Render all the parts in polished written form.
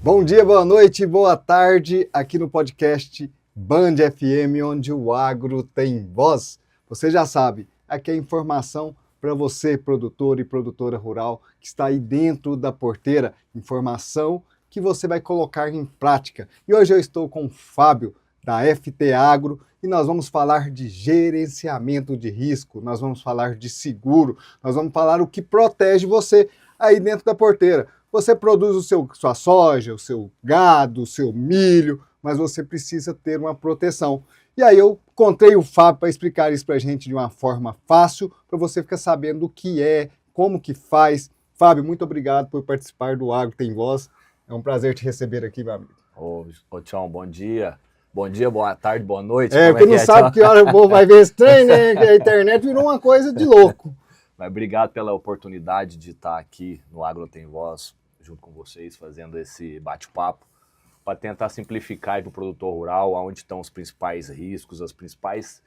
Bom dia, boa noite, boa tarde, aqui no podcast Band FM, onde o agro tem voz. Você já sabe, aqui é informação para você, produtor e produtora rural, que está aí dentro da porteira, informação que você vai colocar em prática. E hoje eu estou com o Fábio, da FT Agro, e nós vamos falar de gerenciamento de risco, nós vamos falar de seguro, nós vamos falar o que protege você aí dentro da porteira. Você produz sua soja, o seu gado, o seu milho, mas você precisa ter uma proteção. E aí eu encontrei o Fábio para explicar isso para a gente de uma forma fácil, para você ficar sabendo o que é, como que faz. Fábio, muito obrigado por participar do Agro Tem Voz. É um prazer te receber aqui, meu amigo. Ô Tião, bom dia. Bom dia, boa tarde, boa noite. Porque não sabe que hora o povo vai ver esse trem, né? Que a internet virou uma coisa de louco. Mas obrigado pela oportunidade de estar aqui no Agro Tem Voz, junto com vocês, fazendo esse bate-papo, para tentar simplificar para o produtor rural onde estão os principais riscos, as principais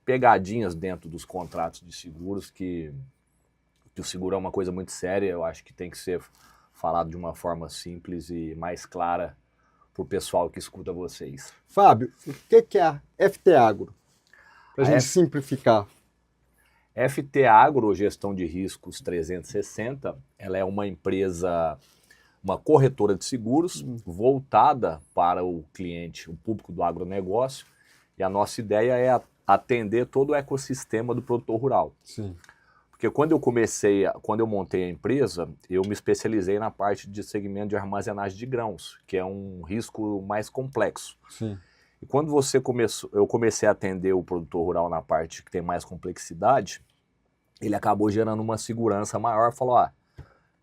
pegadinhas dentro dos contratos de seguros, que o seguro é uma coisa muito séria, eu acho que tem que ser falado de uma forma simples e mais clara para o pessoal que escuta vocês. Fábio, o que é a FT Agro? Para a gente simplificar. FT Agro, Gestão de Riscos 360, ela é uma empresa, uma corretora de seguros voltada para o cliente, o público do agronegócio, e a nossa ideia é atender todo o ecossistema do produtor rural. Sim. Porque quando eu montei a empresa, eu me especializei na parte de segmento de armazenagem de grãos, que é um risco mais complexo. Sim. E quando eu comecei a atender o produtor rural na parte que tem mais complexidade, ele acabou gerando uma segurança maior, falou,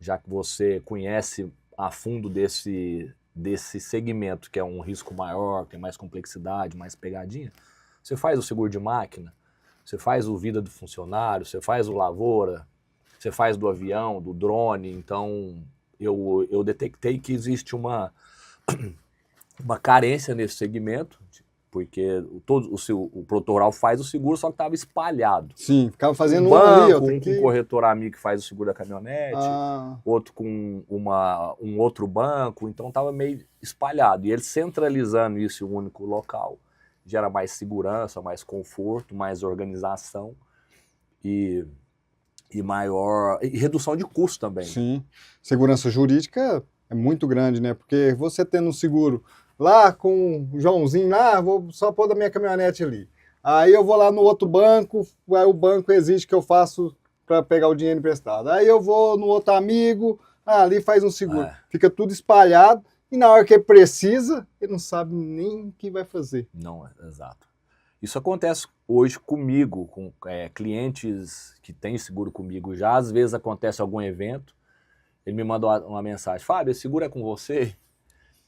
já que você conhece a fundo desse segmento, que é um risco maior, tem mais complexidade, mais pegadinha, você faz o seguro de máquina, você faz o vida do funcionário, você faz o lavoura, você faz do avião, do drone. Então eu detectei que existe uma carência nesse segmento, porque o produtor rural faz o seguro, só que estava espalhado. Sim, ficava fazendo um banco, ali, com um corretor amigo que faz o seguro da caminhonete, outro com um outro banco, então estava meio espalhado. E ele centralizando isso em um único local, gera mais segurança, mais conforto, mais organização e redução de custo também. Sim, segurança jurídica é muito grande, né? Porque você tendo um seguro lá com o Joãozinho, vou só pôr da minha caminhonete ali. Aí eu vou lá no outro banco, aí o banco exige que eu faço para pegar o dinheiro emprestado. Aí eu vou no outro amigo, ali faz um seguro. Fica tudo espalhado e na hora que precisa, ele não sabe nem o que vai fazer. Não, exato. Isso acontece hoje comigo, com clientes que têm seguro comigo já. Às vezes acontece algum evento, ele me manda uma mensagem, Fábio, esse seguro é com você?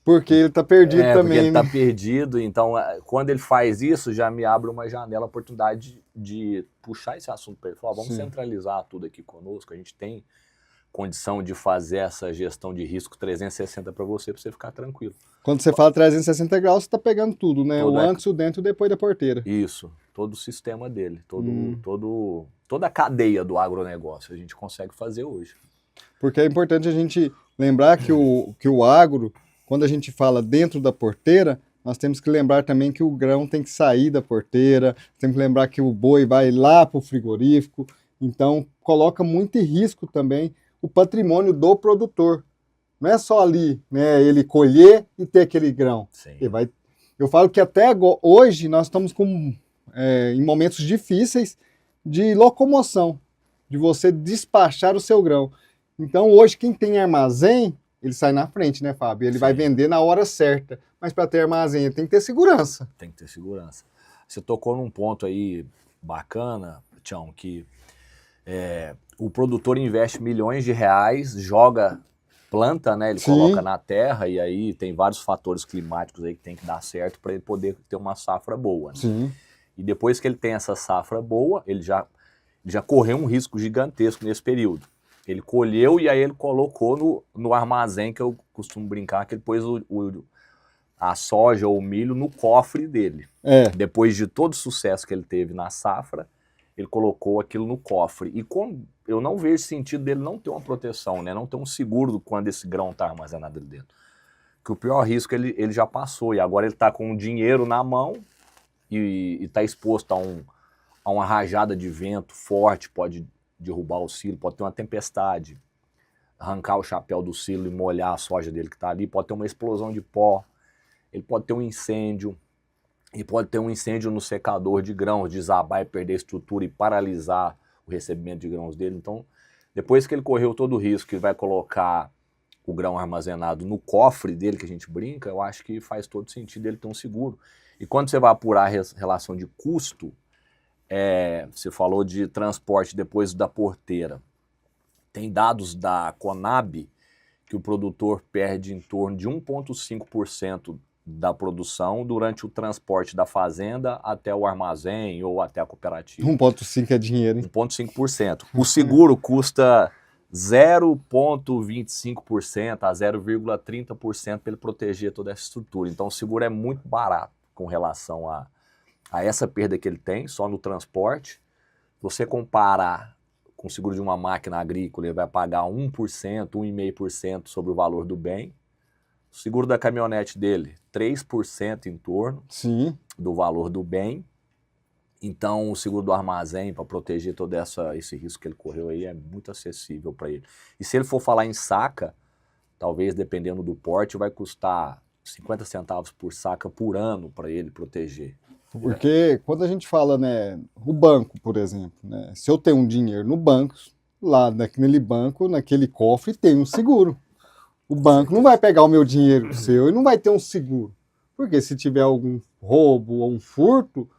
Porque ele está perdido também. Porque ele está perdido, então quando ele faz isso, já me abre uma janela, a oportunidade de puxar esse assunto para ele. Falar, vamos centralizar tudo aqui conosco, a gente tem condição de fazer essa gestão de risco 360 para você ficar tranquilo. Quando você fala 360 graus, você está pegando tudo, né? O antes, o dentro e depois da porteira. Isso, todo o sistema dele, toda a cadeia do agronegócio a gente consegue fazer hoje. Porque é importante a gente lembrar que o agro, quando a gente fala dentro da porteira, nós temos que lembrar também que o grão tem que sair da porteira, temos que lembrar que o boi vai lá para o frigorífico, então coloca muito em risco também o patrimônio do produtor. Não é só ali, né, ele colher e ter aquele grão. Sim. Eu falo que até hoje nós estamos em momentos difíceis de locomoção, de você despachar o seu grão. Então hoje quem tem armazém, ele sai na frente, né, Fábio? Ele vai vender na hora certa. Mas para ter armazém, ele tem que ter segurança. Tem que ter segurança. Você tocou num ponto aí bacana, Tião, que o produtor investe milhões de reais, planta, né? Ele coloca na terra e aí tem vários fatores climáticos aí que tem que dar certo para ele poder ter uma safra boa. Né? Sim. E depois que ele tem essa safra boa, ele já correu um risco gigantesco nesse período. Ele colheu e aí ele colocou no armazém, que eu costumo brincar, que ele pôs a soja ou o milho no cofre dele. Depois de todo o sucesso que ele teve na safra, ele colocou aquilo no cofre. E eu não vejo sentido dele não ter uma proteção, né? Não ter um seguro quando esse grão está armazenado ali dentro. que o pior risco ele já passou, e agora ele está com o dinheiro na mão e está exposto a uma rajada de vento forte, pode derrubar o silo, pode ter uma tempestade, arrancar o chapéu do silo e molhar a soja dele que está ali, pode ter uma explosão de pó, ele pode ter um incêndio, e pode ter um incêndio no secador de grãos, desabar e perder a estrutura e paralisar o recebimento de grãos dele. Então, depois que ele correu todo o risco, ele vai colocar o grão armazenado no cofre dele, que a gente brinca, eu acho que faz todo sentido ele ter um seguro. E quando você vai apurar a relação de custo, você falou de transporte depois da porteira. Tem dados da Conab que o produtor perde em torno de 1,5% da produção durante o transporte da fazenda até o armazém ou até a cooperativa. 1,5 é dinheiro, hein? 1,5%. O seguro custa 0,25% a 0,30% para ele proteger toda essa estrutura. Então o seguro é muito barato com relação a essa perda que ele tem só no transporte. Se você comparar com o seguro de uma máquina agrícola, ele vai pagar 1%, 1,5% sobre o valor do bem. O seguro da caminhonete dele, 3% em torno Sim. do valor do bem. Então, o seguro do armazém, para proteger todo esse risco que ele correu aí, é muito acessível para ele. E se ele for falar em saca, talvez, dependendo do porte, vai custar 50 centavos por saca por ano para ele proteger. Porque quando a gente fala, né, o banco, por exemplo, né, se eu tenho um dinheiro no banco, lá naquele banco, naquele cofre, tem um seguro. O banco não vai pegar o meu dinheiro seu e não vai ter um seguro. Porque se tiver algum roubo ou um furto,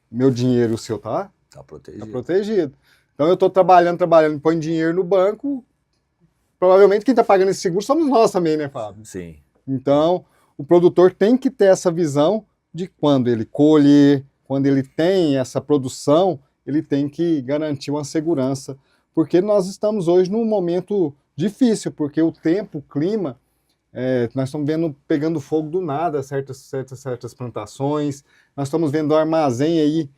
meu dinheiro seu tá protegido. Então eu estou trabalhando, põe dinheiro no banco. Provavelmente quem está pagando esse seguro somos nós também, né, Fábio? Sim. Então o produtor tem que ter essa visão de quando ele colher, quando ele tem essa produção, ele tem que garantir uma segurança. Porque nós estamos hoje num momento difícil, porque o tempo, o clima, nós estamos vendo pegando fogo do nada certas plantações, nós estamos vendo o armazém aí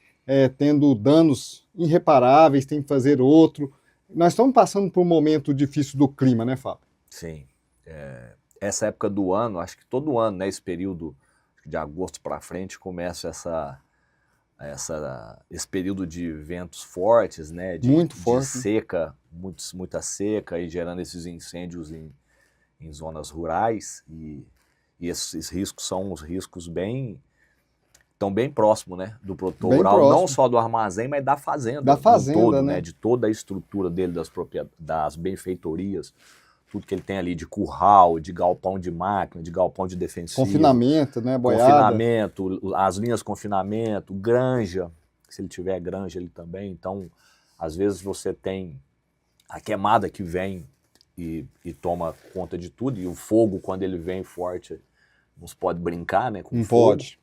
tendo danos irreparáveis, tem que fazer outro. Nós estamos passando por um momento difícil do clima, né, Fábio? Sim. Essa época do ano, acho que todo ano, né, esse período de agosto para frente, começa esse período de ventos fortes, né, muito forte, de seca, muita seca, e gerando esses incêndios em zonas rurais, e esses riscos são os riscos estão bem próximos, né, do produtor rural, não só do armazém, mas da fazenda todo, né, de toda a estrutura dele, das benfeitorias, tudo que ele tem ali de curral, de galpão de máquina, de galpão de defensivo. Confinamento, né, boiada. Confinamento, as linhas de confinamento, granja, se ele tiver granja ele também. Então, às vezes você tem a queimada que vem e toma conta de tudo, e o fogo, quando ele vem forte, não se pode brincar, né, com não fogo. Pode.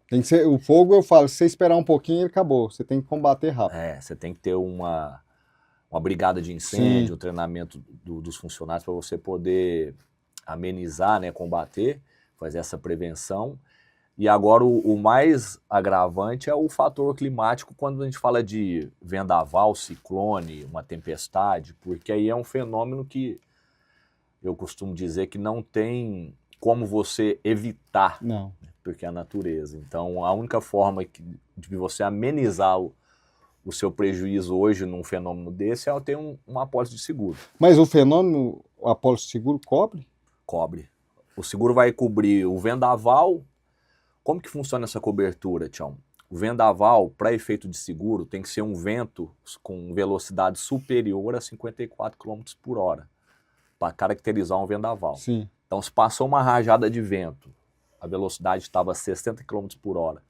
Tem que ser, o fogo, eu falo, se você esperar um pouquinho, ele acabou. Você tem que combater rápido. Você tem que ter uma brigada de incêndio, um treinamento dos funcionários para você poder amenizar, né, combater, fazer essa prevenção. E agora o mais agravante é o fator climático quando a gente fala de vendaval, ciclone, uma tempestade, porque aí é um fenômeno que eu costumo dizer que não tem como você evitar, não, porque é a natureza. Então a única forma de você amenizar o seu prejuízo hoje num fenômeno desse é ter uma apólice de seguro. Mas o fenômeno, a apólice de seguro cobre? Cobre. O seguro vai cobrir o vendaval. Como que funciona essa cobertura, Tião? O vendaval, para efeito de seguro, tem que ser um vento com velocidade superior a 54 km por hora, para caracterizar um vendaval. Sim. Então, se passou uma rajada de vento, a velocidade estava a 60 km por hora,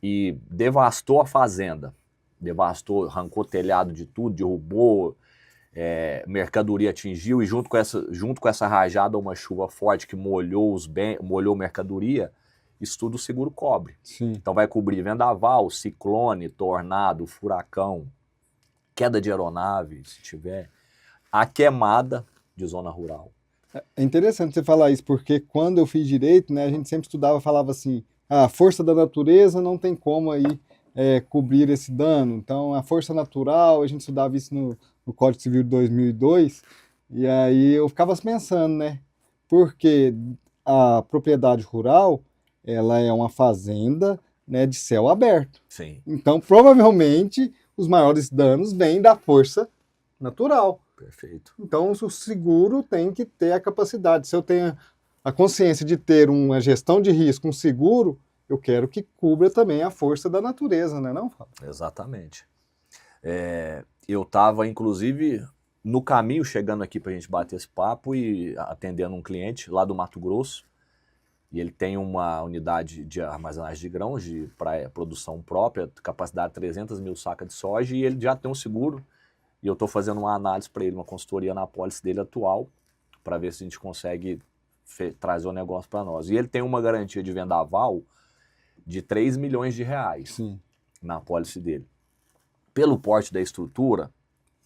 e devastou a fazenda, arrancou telhado de tudo, derrubou, mercadoria atingiu, e junto com essa rajada, uma chuva forte que molhou mercadoria, isso tudo o seguro cobre. Sim. Então vai cobrir vendaval, ciclone, tornado, furacão, queda de aeronave, se tiver, a queimada de zona rural. É interessante você falar isso, porque quando eu fiz direito, né, a gente sempre falava assim, a força da natureza não tem como aí cobrir esse dano. Então, a força natural, a gente estudava isso no Código Civil de 2002, e aí eu ficava pensando, né, porque a propriedade rural, ela é uma fazenda, né, de céu aberto. Sim, Então, provavelmente, os maiores danos vêm da força natural. perfeito. Então, o seguro tem que ter a capacidade. Se eu tenho a consciência de ter uma gestão de risco, um seguro, eu quero que cubra também a força da natureza, né, não, Fábio? Exatamente. Eu estava, inclusive, no caminho, chegando aqui para a gente bater esse papo e atendendo um cliente lá do Mato Grosso. E ele tem uma unidade de armazenagem de grãos para produção própria, capacidade de 300 mil sacas de soja, e ele já tem um seguro. E eu estou fazendo uma análise para ele, uma consultoria na apólice dele atual, para ver se a gente consegue trazer o negócio para nós. E ele tem uma garantia de vendaval de 3 milhões de reais Sim. na apólice dele. Pelo porte da estrutura,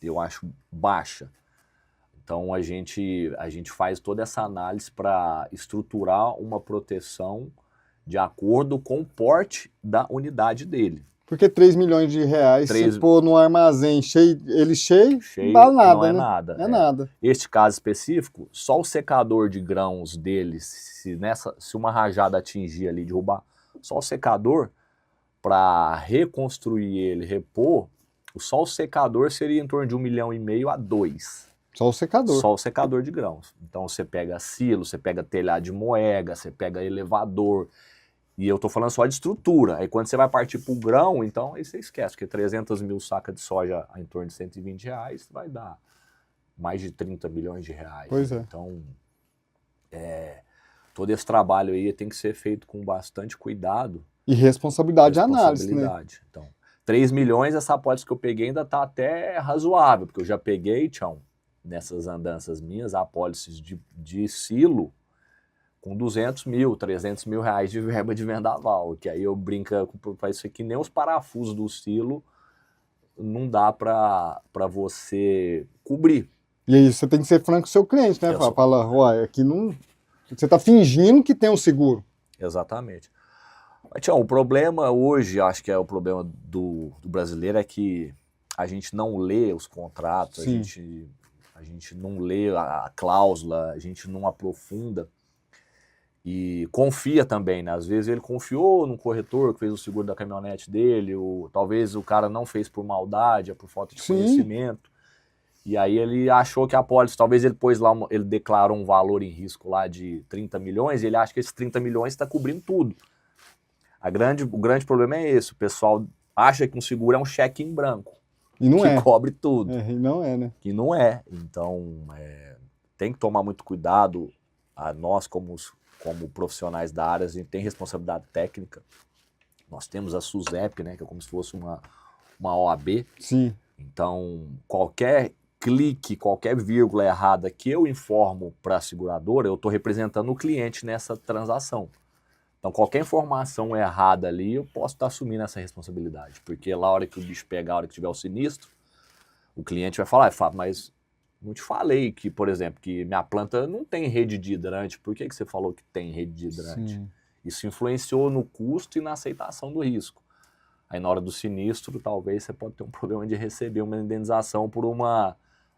eu acho baixa. Então a gente faz toda essa análise para estruturar uma proteção de acordo com o porte da unidade dele. Porque 3 milhões de reais, se pôr no armazém cheio, não vale nada, não é né? nada. É nada. Este caso específico, só o secador de grãos dele, se uma rajada atingir ali, derrubar, só o secador, para reconstruir ele, repor, só o secador seria em torno de 1,5 milhão a 2. Só o secador. Só o secador de grãos. Então você pega silo, você pega telhado de moega, você pega elevador. E eu tô falando só de estrutura. Aí quando você vai partir pro grão, então aí você esquece, porque 300 mil sacas de soja em torno de 120 reais vai dar mais de 30 milhões de reais. Pois é. Então, todo esse trabalho aí tem que ser feito com bastante cuidado. E responsabilidade de análise, né? Então, 3 milhões, essa apólice que eu peguei ainda tá até razoável, porque eu já peguei, Tião, nessas andanças minhas, apólices de silo com 200 mil, 300 mil reais de verba de vendaval, que aí eu brinco com isso aqui, nem os parafusos do silo não dá para você cobrir. E aí você tem que ser franco com o seu cliente, né? Fala, uai, aqui não... Você tá fingindo que tem um seguro. Exatamente. Mas, Tião, o problema hoje, acho que é o problema do brasileiro, é que a gente não lê os contratos, a gente não lê a cláusula, a gente não aprofunda e confia também, né? Às vezes ele confiou no corretor que fez o seguro da caminhonete dele, ou talvez o cara não fez por maldade, é por falta de conhecimento. E aí ele achou que a apólice, talvez ele pôs lá, ele declarou um valor em risco lá de 30 milhões, e ele acha que esses 30 milhões está cobrindo tudo. O grande problema é esse, o pessoal acha que um seguro é um cheque em branco. E não que cobre tudo. E não é, né? Que não é. Então, tem que tomar muito cuidado. Nós, como profissionais da área, a gente tem responsabilidade técnica. Nós temos a SUSEP, né, que é como se fosse uma OAB. Sim. Então, qualquer clique, qualquer vírgula errada que eu informo para a seguradora, eu estou representando o cliente nessa transação. Então, qualquer informação errada ali, eu posso estar assumindo essa responsabilidade. Porque lá, a hora que o bicho pegar, a hora que tiver o sinistro, o cliente vai falar, Fábio, mas não te falei que, por exemplo, que minha planta não tem rede de hidrante. Por que você falou que tem rede de hidrante? Sim. Isso influenciou no custo e na aceitação do risco. Aí, na hora do sinistro, talvez você pode ter um problema de receber uma indenização por uma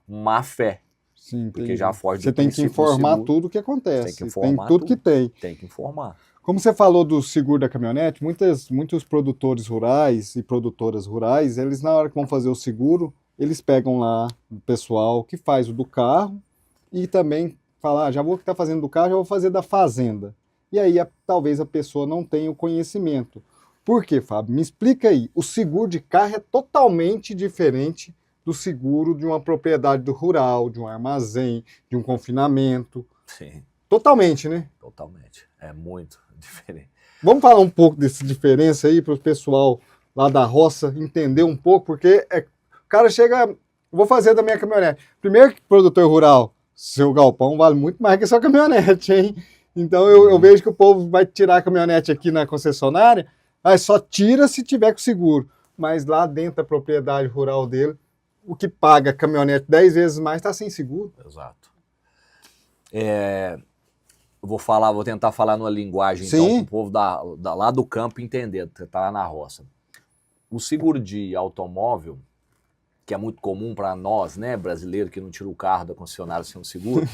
má fé. Sim, porque já foge do princípio. Você tem que informar tudo o que acontece. Tem tudo que tem. Tem que informar. Como você falou do seguro da caminhonete, muitos produtores rurais e produtoras rurais, eles na hora que vão fazer o seguro, eles pegam lá o pessoal que faz o do carro e também fala, já vou estar fazendo do carro, já vou fazer da fazenda. E aí talvez a pessoa não tenha o conhecimento. Por quê, Fábio? Me explica aí. O seguro de carro é totalmente diferente do seguro de uma propriedade do rural, de um armazém, de um confinamento. Sim. Totalmente, né? Totalmente. É muito diferente. Vamos falar um pouco dessa diferença aí para o pessoal lá da roça entender um pouco, porque o cara chega, vou fazer da minha caminhonete. Primeiro que produtor rural, seu galpão vale muito mais que a sua caminhonete, hein? Então eu vejo que o povo vai tirar a caminhonete aqui na concessionária, mas só tira se tiver com seguro. Mas lá dentro da propriedade rural dele, o que paga a caminhonete 10 vezes mais está sem seguro. Exato. Vou tentar falar numa linguagem então, para o povo lá do campo entender, que está lá na roça. O seguro de automóvel, que é muito comum para nós, né, brasileiro, que não tira o carro da concessionária sem um seguro,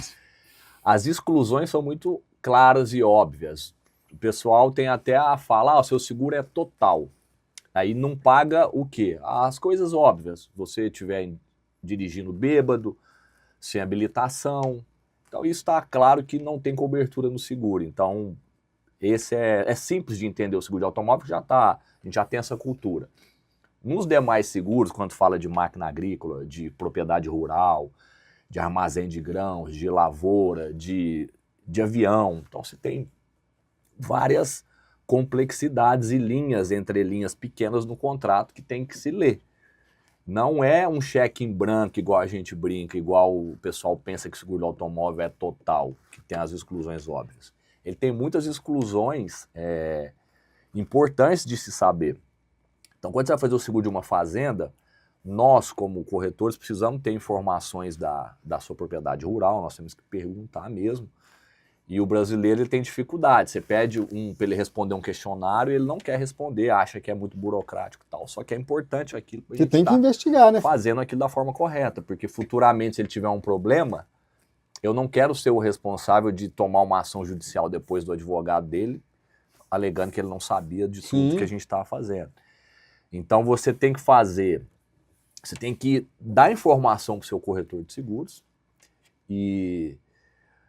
as exclusões são muito claras e óbvias. O pessoal tem até a falar, o seu seguro é total. Aí não paga o quê? As coisas óbvias. Você estiver dirigindo bêbado, sem habilitação. Então isso está claro que não tem cobertura no seguro. Então esse é simples de entender o seguro de automóvel, a gente já tem essa cultura. Nos demais seguros, quando fala de máquina agrícola, de propriedade rural, de armazém de grãos, de lavoura, de avião, então você tem várias complexidades e linhas, entre linhas pequenas no contrato que tem que se ler. Não é um cheque em branco, igual a gente brinca, igual o pessoal pensa que o seguro do automóvel é total, que tem as exclusões óbvias. Ele tem muitas exclusões importantes de se saber. Então, quando você vai fazer o seguro de uma fazenda, nós, como corretores, precisamos ter informações da sua propriedade rural, nós temos que perguntar mesmo. E o brasileiro ele tem dificuldade. Você pede para ele responder um questionário, ele não quer responder, acha que é muito burocrático e tal. Só que é importante aquilo que tem que investigar, né? Fazendo aquilo da forma correta, porque futuramente, se ele tiver um problema, eu não quero ser o responsável de tomar uma ação judicial depois do advogado dele, alegando que ele não sabia de tudo que a gente estava fazendo. Então você tem que você tem que dar informação para o seu corretor de seguros e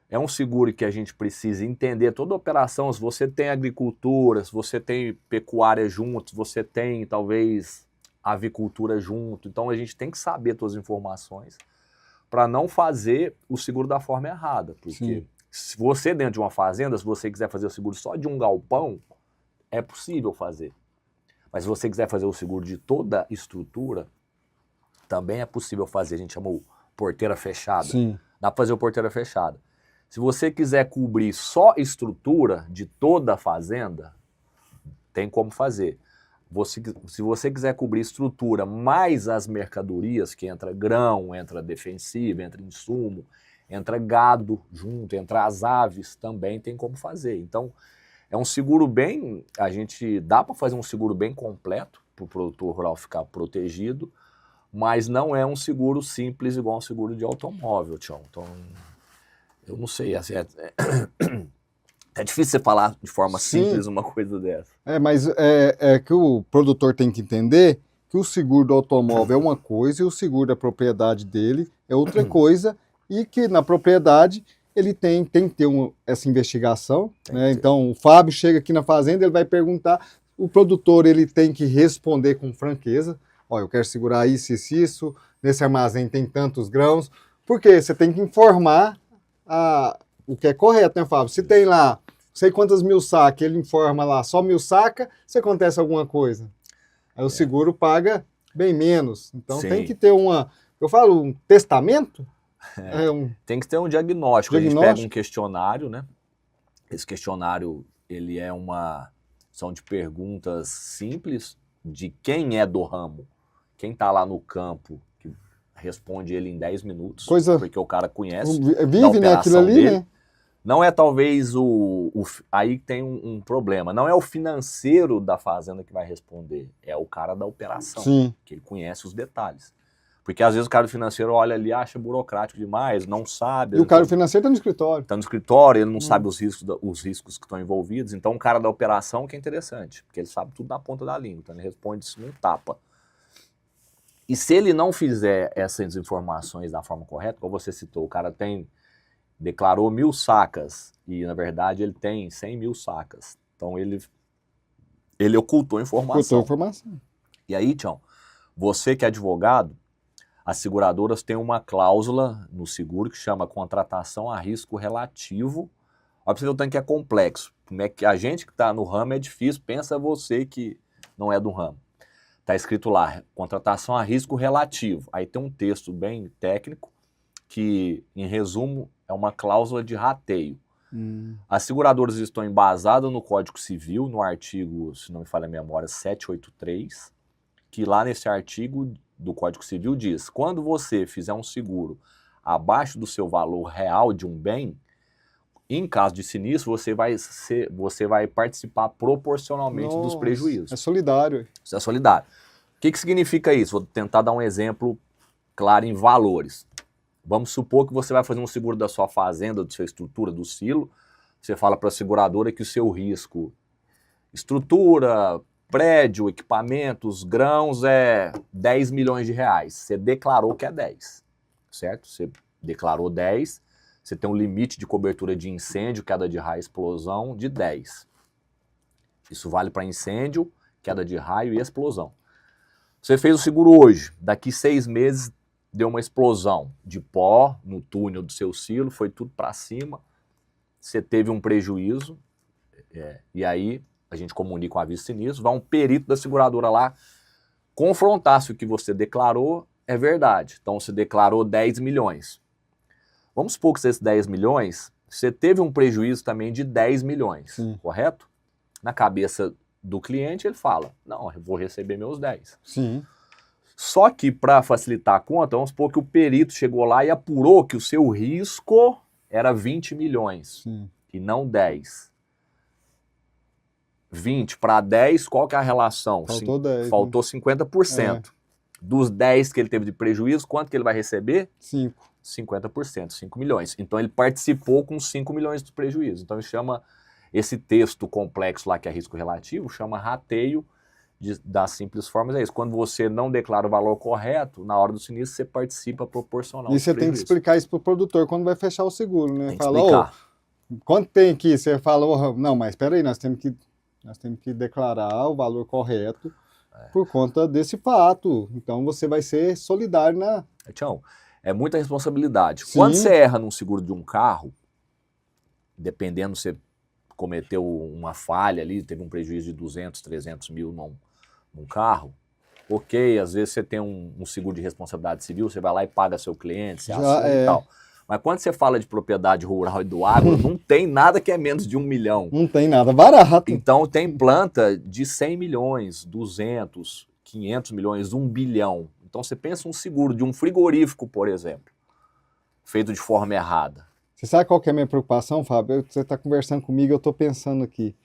é um seguro que a gente precisa entender toda a operação. Se você tem agricultura, se você tem pecuária junto, se você tem talvez avicultura junto, então a gente tem que saber todas as informações para não fazer o seguro da forma errada, porque se você dentro de uma fazenda, se você quiser fazer o seguro só de um galpão, é possível fazer. Mas se você quiser fazer o seguro de toda a estrutura, também é possível fazer. A gente chamou porteira fechada. Sim. Dá para fazer o porteira fechada. Se você quiser cobrir só estrutura de toda a fazenda, tem como fazer. Se você quiser cobrir estrutura mais as mercadorias, que entra grão, entra defensivo, entra insumo, entra gado junto, entra as aves, também tem como fazer. Então, é um seguro dá para fazer um seguro bem completo para o produtor rural ficar protegido, mas não é um seguro simples igual um seguro de automóvel, Tião. Então, eu não sei, assim, é difícil você falar de forma simples uma coisa dessa. Mas é que o produtor tem que entender que o seguro do automóvel é uma coisa e o seguro da propriedade dele é outra coisa, e que na propriedade ele tem que ter essa investigação, né? Então o Fábio chega aqui na fazenda, ele vai perguntar, o produtor ele tem que responder com franqueza, ó, eu quero segurar isso, nesse armazém tem tantos grãos, porque você tem que informar o que é correto, né, Fábio? Se tem lá, sei quantas mil sacas, ele informa lá, só 1000 sacas, se acontece alguma coisa. Aí o seguro paga bem menos. Então tem que ter um testamento? Tem que ter um diagnóstico. A gente pega um questionário, né? Esse questionário, são de perguntas simples de quem é do ramo. Quem está lá no campo, que responde ele em 10 minutos, porque o cara conhece vive, né, aquilo ali, dele. Né? Não é talvez aí tem um problema. Não é o financeiro da fazenda que vai responder, é o cara da operação, que ele conhece os detalhes. Porque às vezes o cara do financeiro olha ali, acha burocrático demais, não sabe. E o cara do financeiro está no escritório. Está no escritório, ele não sabe os riscos que estão envolvidos. Então o cara da operação que é interessante, porque ele sabe tudo na ponta da língua, então ele responde isso num tapa. E se ele não fizer essas informações da forma correta, como você citou, o cara declarou 1000 sacas e na verdade ele tem 100.000 sacas. Então ele ocultou informação. E aí, Tião, você que é advogado, as seguradoras têm uma cláusula no seguro que chama contratação a risco relativo. Olha para você ver o tanto que é complexo. Como é que a gente que está no ramo é difícil, pensa você que não é do ramo. Está escrito lá, contratação a risco relativo. Aí tem um texto bem técnico que, em resumo, é uma cláusula de rateio. As seguradoras estão embasadas no Código Civil, no artigo, se não me falha a memória, 783, que lá nesse artigo do Código Civil diz, quando você fizer um seguro abaixo do seu valor real de um bem, em caso de sinistro, você vai participar proporcionalmente dos prejuízos. É solidário. Isso é solidário. O que significa isso? Vou tentar dar um exemplo claro em valores. Vamos supor que você vai fazer um seguro da sua fazenda, da sua estrutura, do silo. você fala para a seguradora que o seu risco, estrutura, prédio, equipamentos, grãos é 10 milhões de reais. Você declarou que é 10, certo? Você declarou 10, você tem um limite de cobertura de incêndio, queda de raio, explosão de 10. Isso vale para incêndio, queda de raio e explosão. Você fez o seguro hoje, daqui 6 meses deu uma explosão de pó no túnel do seu silo, foi tudo para cima, você teve um prejuízo, e aí a gente comunica o aviso sinistro, vai um perito da seguradora lá confrontar se o que você declarou é verdade. Então você declarou 10 milhões. Vamos supor que esses 10 milhões, você teve um prejuízo também de 10 milhões, Sim. correto? Na cabeça do cliente ele fala, não, eu vou receber meus 10. Sim. Só que para facilitar a conta, vamos supor que o perito chegou lá e apurou que o seu risco era 20 milhões Sim. e não 10. 20 para 10, qual que é a relação? Faltou 10. Faltou 50%. Dos 10 que ele teve de prejuízo, quanto que ele vai receber? 5. 50%, 5 milhões. Então ele participou com 5 milhões de prejuízo. Então ele chama esse texto complexo lá que é risco relativo, chama rateio das simples formas, é isso. Quando você não declara o valor correto, na hora do sinistro você participa proporcional. E você tem que explicar isso pro produtor quando vai fechar o seguro, né? Tem que Fala, explicar. Quanto tem aqui? Você fala, não, mas espera aí, nós temos que declarar o valor correto por conta desse fato. Então você vai ser solidário na... Tião, é muita responsabilidade. Sim. Quando você erra num seguro de um carro, dependendo, você cometeu uma falha ali, teve um prejuízo de 200, 300 mil num carro, ok, às vezes você tem um seguro de responsabilidade civil, você vai lá e paga seu cliente, você assume e tal. Mas quando você fala de propriedade rural e do agro, não tem nada que é menos de 1 milhão. Não tem nada barato. Então tem planta de 100 milhões, 200, 500 milhões, 1 bilhão. Então você pensa um seguro de um frigorífico, por exemplo, feito de forma errada. Você sabe qual que é a minha preocupação, Fábio? Você está conversando comigo, eu estou pensando aqui.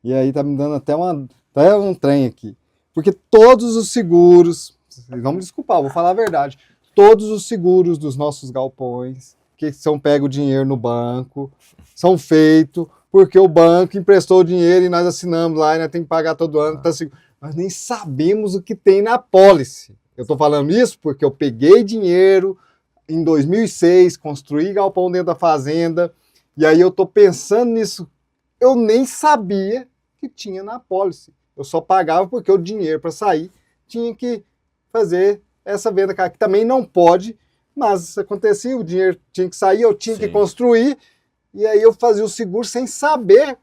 E aí tá me dando até um trem aqui. Porque todos os seguros, vamos desculpar, vou falar a verdade, todos os seguros dos nossos galpões, que são pego dinheiro no banco, são feitos porque o banco emprestou o dinheiro e nós assinamos lá e nós temos que pagar todo ano. Tá seguro. Nós nem sabemos o que tem na apólice. Eu estou falando isso porque eu peguei dinheiro em 2006, construí galpão dentro da fazenda, e aí eu estou pensando nisso. Eu nem sabia que tinha na apólice. Eu só pagava porque o dinheiro para sair tinha que fazer essa venda, que também não pode, mas isso acontecia, o dinheiro tinha que sair, eu tinha que construir, e aí eu fazia o seguro sem saber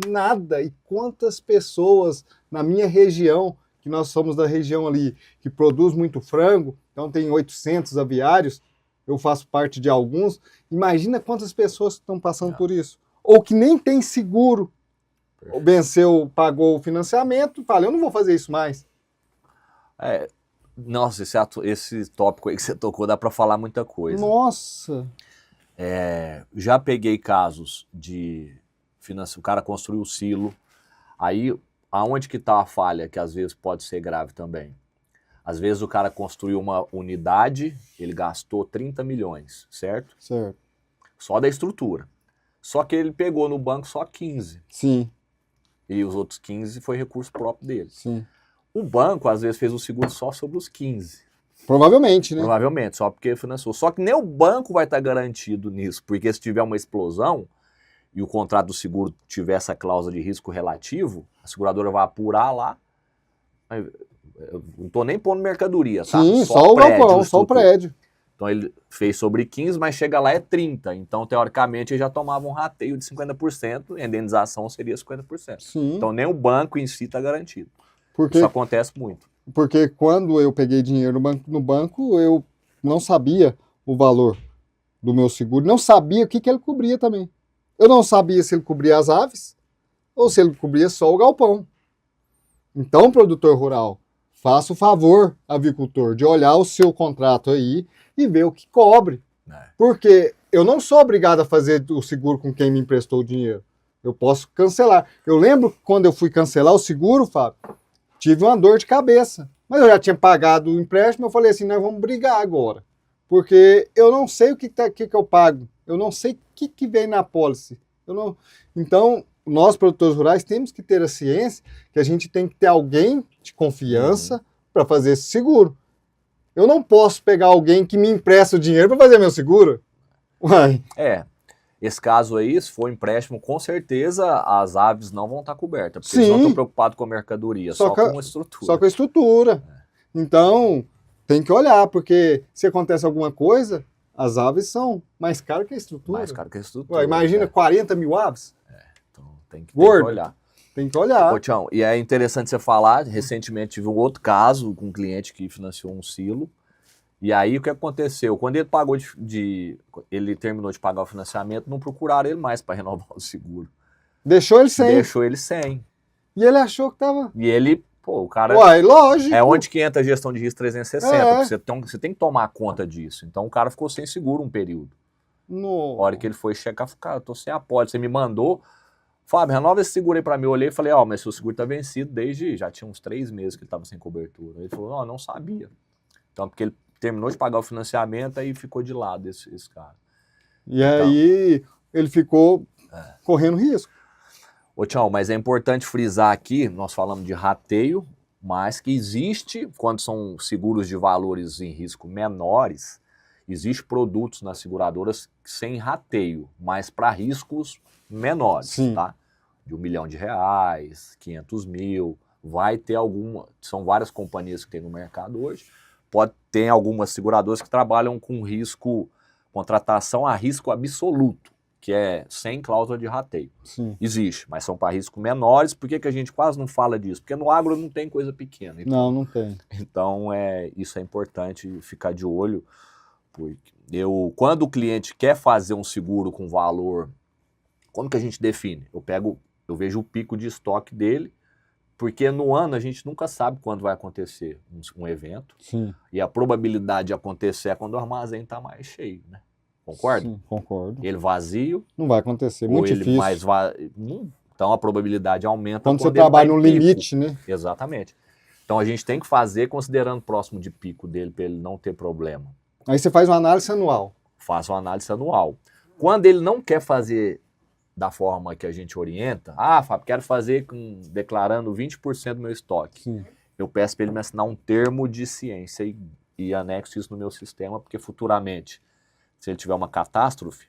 nada. E quantas pessoas na minha região, que nós somos da região ali, que produz muito frango, então tem 800 aviários, eu faço parte de alguns, imagina quantas pessoas estão passando por isso. Ou que nem tem seguro, venceu, pagou o financiamento, fala, eu não vou fazer isso mais. Nossa, esse tópico aí que você tocou, dá para falar muita coisa. Nossa! Já peguei casos de o cara construiu o silo, aí aonde que está a falha, que às vezes pode ser grave também? Às vezes o cara construiu uma unidade, ele gastou 30 milhões, certo? Certo. Só da estrutura. Só que ele pegou no banco só 15. Sim. E os outros 15 foi recurso próprio dele. Sim. O banco, às vezes, fez o seguro só sobre os 15. Provavelmente, né? Provavelmente, só porque financiou. Só que nem o banco vai estar garantido nisso, porque se tiver uma explosão e o contrato do seguro tiver essa cláusula de risco relativo, a seguradora vai apurar lá. Eu não estou nem pondo mercadoria, tá? Sim, só o galpão, só o prédio. Então ele fez sobre 15, mas chega lá é 30. Então, teoricamente, ele já tomava um rateio de 50%, a indenização seria 50%. Sim. Então, nem o banco em si está garantido. Porque, isso acontece muito. Porque quando eu peguei dinheiro no banco, eu não sabia o valor do meu seguro, não sabia o que ele cobria também. Eu não sabia se ele cobria as aves ou se ele cobria só o galpão. Então, produtor rural, faça o favor, avicultor, de olhar o seu contrato aí e ver o que cobre. Porque eu não sou obrigado a fazer o seguro com quem me emprestou o dinheiro. Eu posso cancelar. Eu lembro que quando eu fui cancelar o seguro, Fábio, tive uma dor de cabeça. Mas eu já tinha pagado o empréstimo, eu falei assim, nós vamos brigar agora. Porque eu não sei o que eu pago. Eu não sei o que vem na apólice. Então, nós, produtores rurais, temos que ter a ciência que a gente tem que ter alguém de confiança para fazer esse seguro. Eu não posso pegar alguém que me empresta o dinheiro para fazer meu seguro. Uai. Esse caso aí, se for empréstimo, com certeza as aves não vão estar cobertas, porque Sim. eles não estão preocupados com a mercadoria, só com a estrutura. Só com a estrutura. Então, tem que olhar, porque se acontece alguma coisa, as aves são mais caras que a estrutura. Mais caro que a estrutura. Ué, imagina 40 mil aves. Então tem que Gordo. olhar. Tem que olhar. Ô, Tião, e é interessante você falar, recentemente tive um outro caso com um cliente que financiou um silo. E aí o que aconteceu? Quando ele pagou ele terminou de pagar o financiamento, não procuraram ele mais para renovar o seguro. Deixou ele sem. Deixou ele sem. E ele achou que tava. E ele, o cara. Uai, lógico. É onde que entra a gestão de risco 360, porque você tem que tomar conta disso. Então o cara ficou sem seguro um período. No... A hora que ele foi checar, cara, eu tô sem apólice. Você me mandou, Fábio, renova esse seguro aí pra mim. Eu olhei e falei, mas seu seguro tá vencido já tinha uns 3 meses que ele tava sem cobertura. Ele falou, não sabia. Então, porque ele terminou de pagar o financiamento, aí ficou de lado esse cara. E aí ele ficou correndo risco. Ô, Tião, mas é importante frisar aqui, nós falamos de rateio, mas que existe, quando são seguros de valores em risco menores, existe produtos nas seguradoras sem rateio, mas para riscos menores, tá? De R$1 milhão, 500 mil, vai ter são várias companhias que tem no mercado hoje, ter algumas seguradoras que trabalham com risco, contratação a risco absoluto, que é sem cláusula de rateio. Sim. Existe, mas são para riscos menores. Por que a gente quase não fala disso? Porque no agro não tem coisa pequena. Então, não tem. Então, isso é importante ficar de olho. Porque quando o cliente quer fazer um seguro com valor, como que a gente define? Eu vejo o pico de estoque dele, porque no ano a gente nunca sabe quando vai acontecer um evento. Sim. E a probabilidade de acontecer é quando o armazém está mais cheio, né? Concorda? Sim, concordo. Ele vazio. Não vai acontecer, muito difícil. Então a probabilidade aumenta quando você trabalha no limite, né? Exatamente. Então a gente tem que fazer considerando próximo de pico dele, para ele não ter problema. Aí você faz uma análise anual. Faça uma análise anual. Quando ele não quer fazer da forma que a gente orienta, Fábio, quero fazer declarando 20% do meu estoque. Sim. Eu peço para ele me assinar um termo de ciência e anexo isso no meu sistema, porque futuramente, se ele tiver uma catástrofe,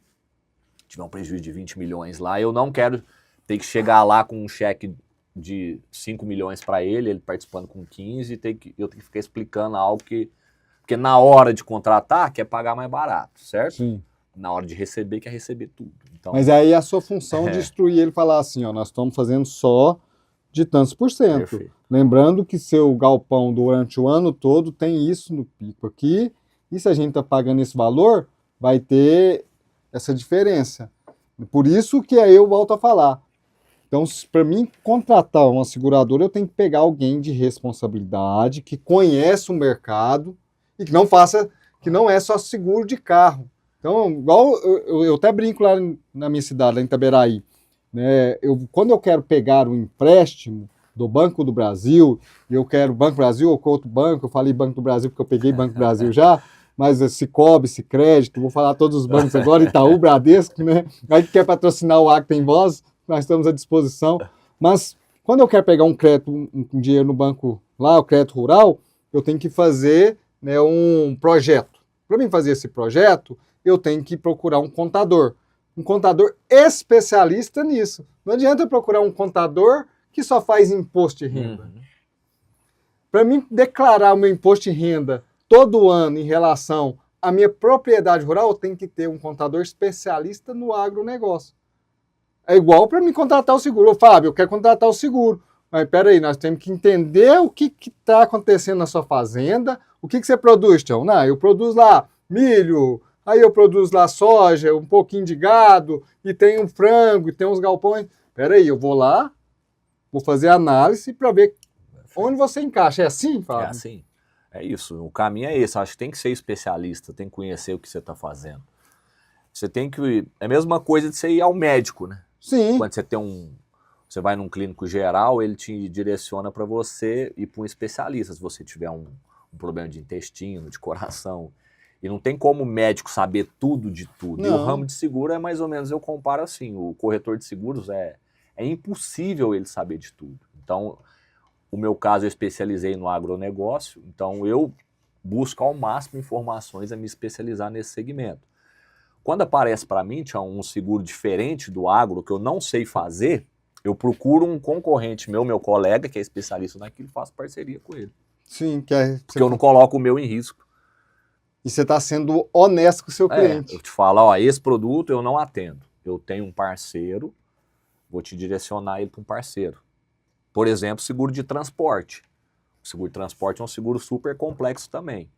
tiver um prejuízo de 20 milhões lá, eu não quero ter que chegar lá com um cheque de 5 milhões para ele participando com 15, eu tenho que ficar explicando algo porque na hora de contratar, quer pagar mais barato, certo? Sim. Na hora de receber, quer receber tudo. Então, mas aí é a sua função de instruir ele falar assim, nós estamos fazendo só de tantos por cento. Perfeito. Lembrando que seu galpão durante o ano todo tem isso no pico aqui, e se a gente está pagando esse valor, vai ter essa diferença. Por isso que aí eu volto a falar. Então, para mim contratar uma seguradora, eu tenho que pegar alguém de responsabilidade, que conhece o mercado e que não é só seguro de carro. Então, igual eu até brinco lá na minha cidade, lá em Itaberaí, né? Quando eu quero pegar um empréstimo do Banco do Brasil, e eu quero Banco do Brasil ou outro banco, eu falei Banco do Brasil porque eu peguei Banco do Brasil já, mas Cicobi, Sicredi, vou falar todos os bancos agora, Itaú, Bradesco, né? Aí que quer patrocinar o Agro Tem Voz, nós estamos à disposição. Mas quando eu quero pegar um crédito, um dinheiro no banco lá, o crédito rural, eu tenho que fazer, né, um projeto. Para mim fazer esse projeto, eu tenho que procurar um contador especialista nisso. Não adianta eu procurar um contador que só faz imposto de renda. Para mim declarar o meu imposto de renda todo ano em relação à minha propriedade rural, eu tenho que ter um contador especialista no agronegócio. É igual para mim contratar o seguro. Fábio, eu quero contratar o seguro. Mas peraí, nós temos que entender o que está acontecendo na sua fazenda. O que você produz, Tião? Não, eu produzo lá milho, aí eu produzo lá soja, um pouquinho de gado, e tem um frango, e tem uns galpões. Peraí, eu vou lá, vou fazer análise para ver onde você encaixa. É assim, Fábio? É assim. É isso. O caminho é esse. Acho que tem que ser especialista, tem que conhecer o que você está fazendo. Você tem que... É a mesma coisa de você ir ao médico, né? Sim. Quando você vai num clínico geral, ele te direciona para você ir para um especialista, se você tiver um problema de intestino, de coração. E não tem como o médico saber tudo de tudo. E o Não. ramo de seguro é mais ou menos, eu comparo assim, o corretor de seguros é impossível ele saber de tudo. Então, o meu caso eu especializei no agronegócio, então eu busco ao máximo informações a me especializar nesse segmento. Quando aparece para mim, tinha um seguro diferente do agro que eu não sei fazer, eu procuro um concorrente meu colega, que é especialista naquilo, e faço parceria com ele. Sim, Porque eu não coloco o meu em risco. E você está sendo honesto com o seu cliente. Eu te falo, ó, esse produto eu não atendo. Eu tenho um parceiro, vou te direcionar ele para um parceiro. Por exemplo, seguro de transporte. O seguro de transporte é um seguro super complexo também,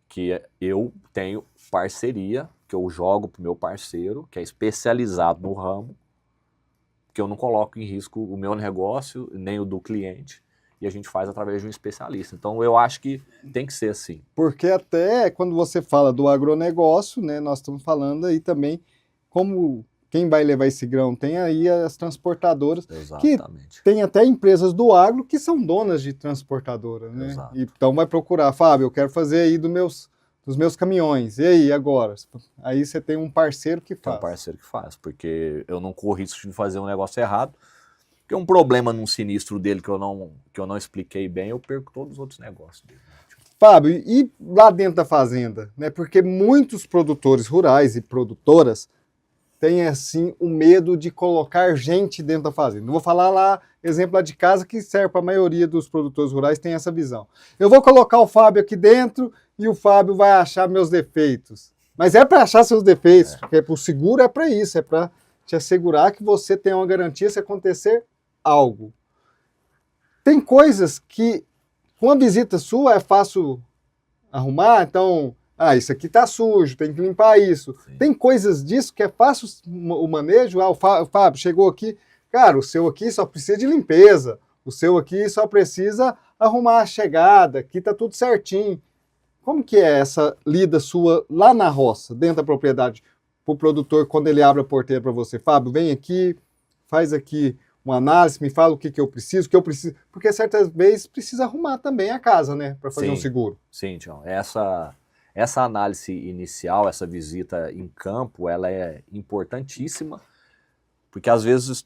que eu tenho parceria, que eu jogo para o meu parceiro, que é especializado no ramo, que eu não coloco em risco o meu negócio, nem o do cliente, e a gente faz através de um especialista. Então, eu acho que tem que ser assim. Porque até quando você fala do agronegócio, né, nós estamos falando aí também como quem vai levar esse grão, tem aí as transportadoras, Exatamente. que tem até empresas do agro que são donas de transportadora, né? Exato. Então vai procurar, Fábio, eu quero fazer aí dos meus caminhões, e aí agora? Aí você tem um parceiro que Tem faz. um parceiro que faz, porque eu não corro risco de fazer um negócio errado, porque um problema num sinistro dele que eu não expliquei bem, eu perco todos os outros negócios dele. Fábio, e lá dentro da fazenda, né? Porque muitos produtores rurais e produtoras têm, assim, o medo de colocar gente dentro da fazenda. Não vou falar lá, exemplo lá de casa, que serve para a maioria dos produtores rurais, tem essa visão. Eu vou colocar o Fábio aqui dentro e o Fábio vai achar meus defeitos. Mas é para achar seus defeitos, porque o seguro é para isso, é para te assegurar que você tem uma garantia se acontecer algo. Tem coisas que, com a visita sua, é fácil arrumar, então, isso aqui tá sujo, tem que limpar isso. Sim. Tem coisas disso que é fácil o manejo. O Fábio chegou aqui, cara, o seu aqui só precisa de limpeza, o seu aqui só precisa arrumar a chegada, aqui tá tudo certinho. Como que é essa lida sua lá na roça, dentro da propriedade, pro produtor, quando ele abre a porteira para você? Fábio, vem aqui, faz aqui uma análise, me fala o que eu preciso, porque certas vezes precisa arrumar também a casa, né, para fazer um seguro. Sim, Tião. Essa análise inicial, essa visita em campo, ela é importantíssima, porque às vezes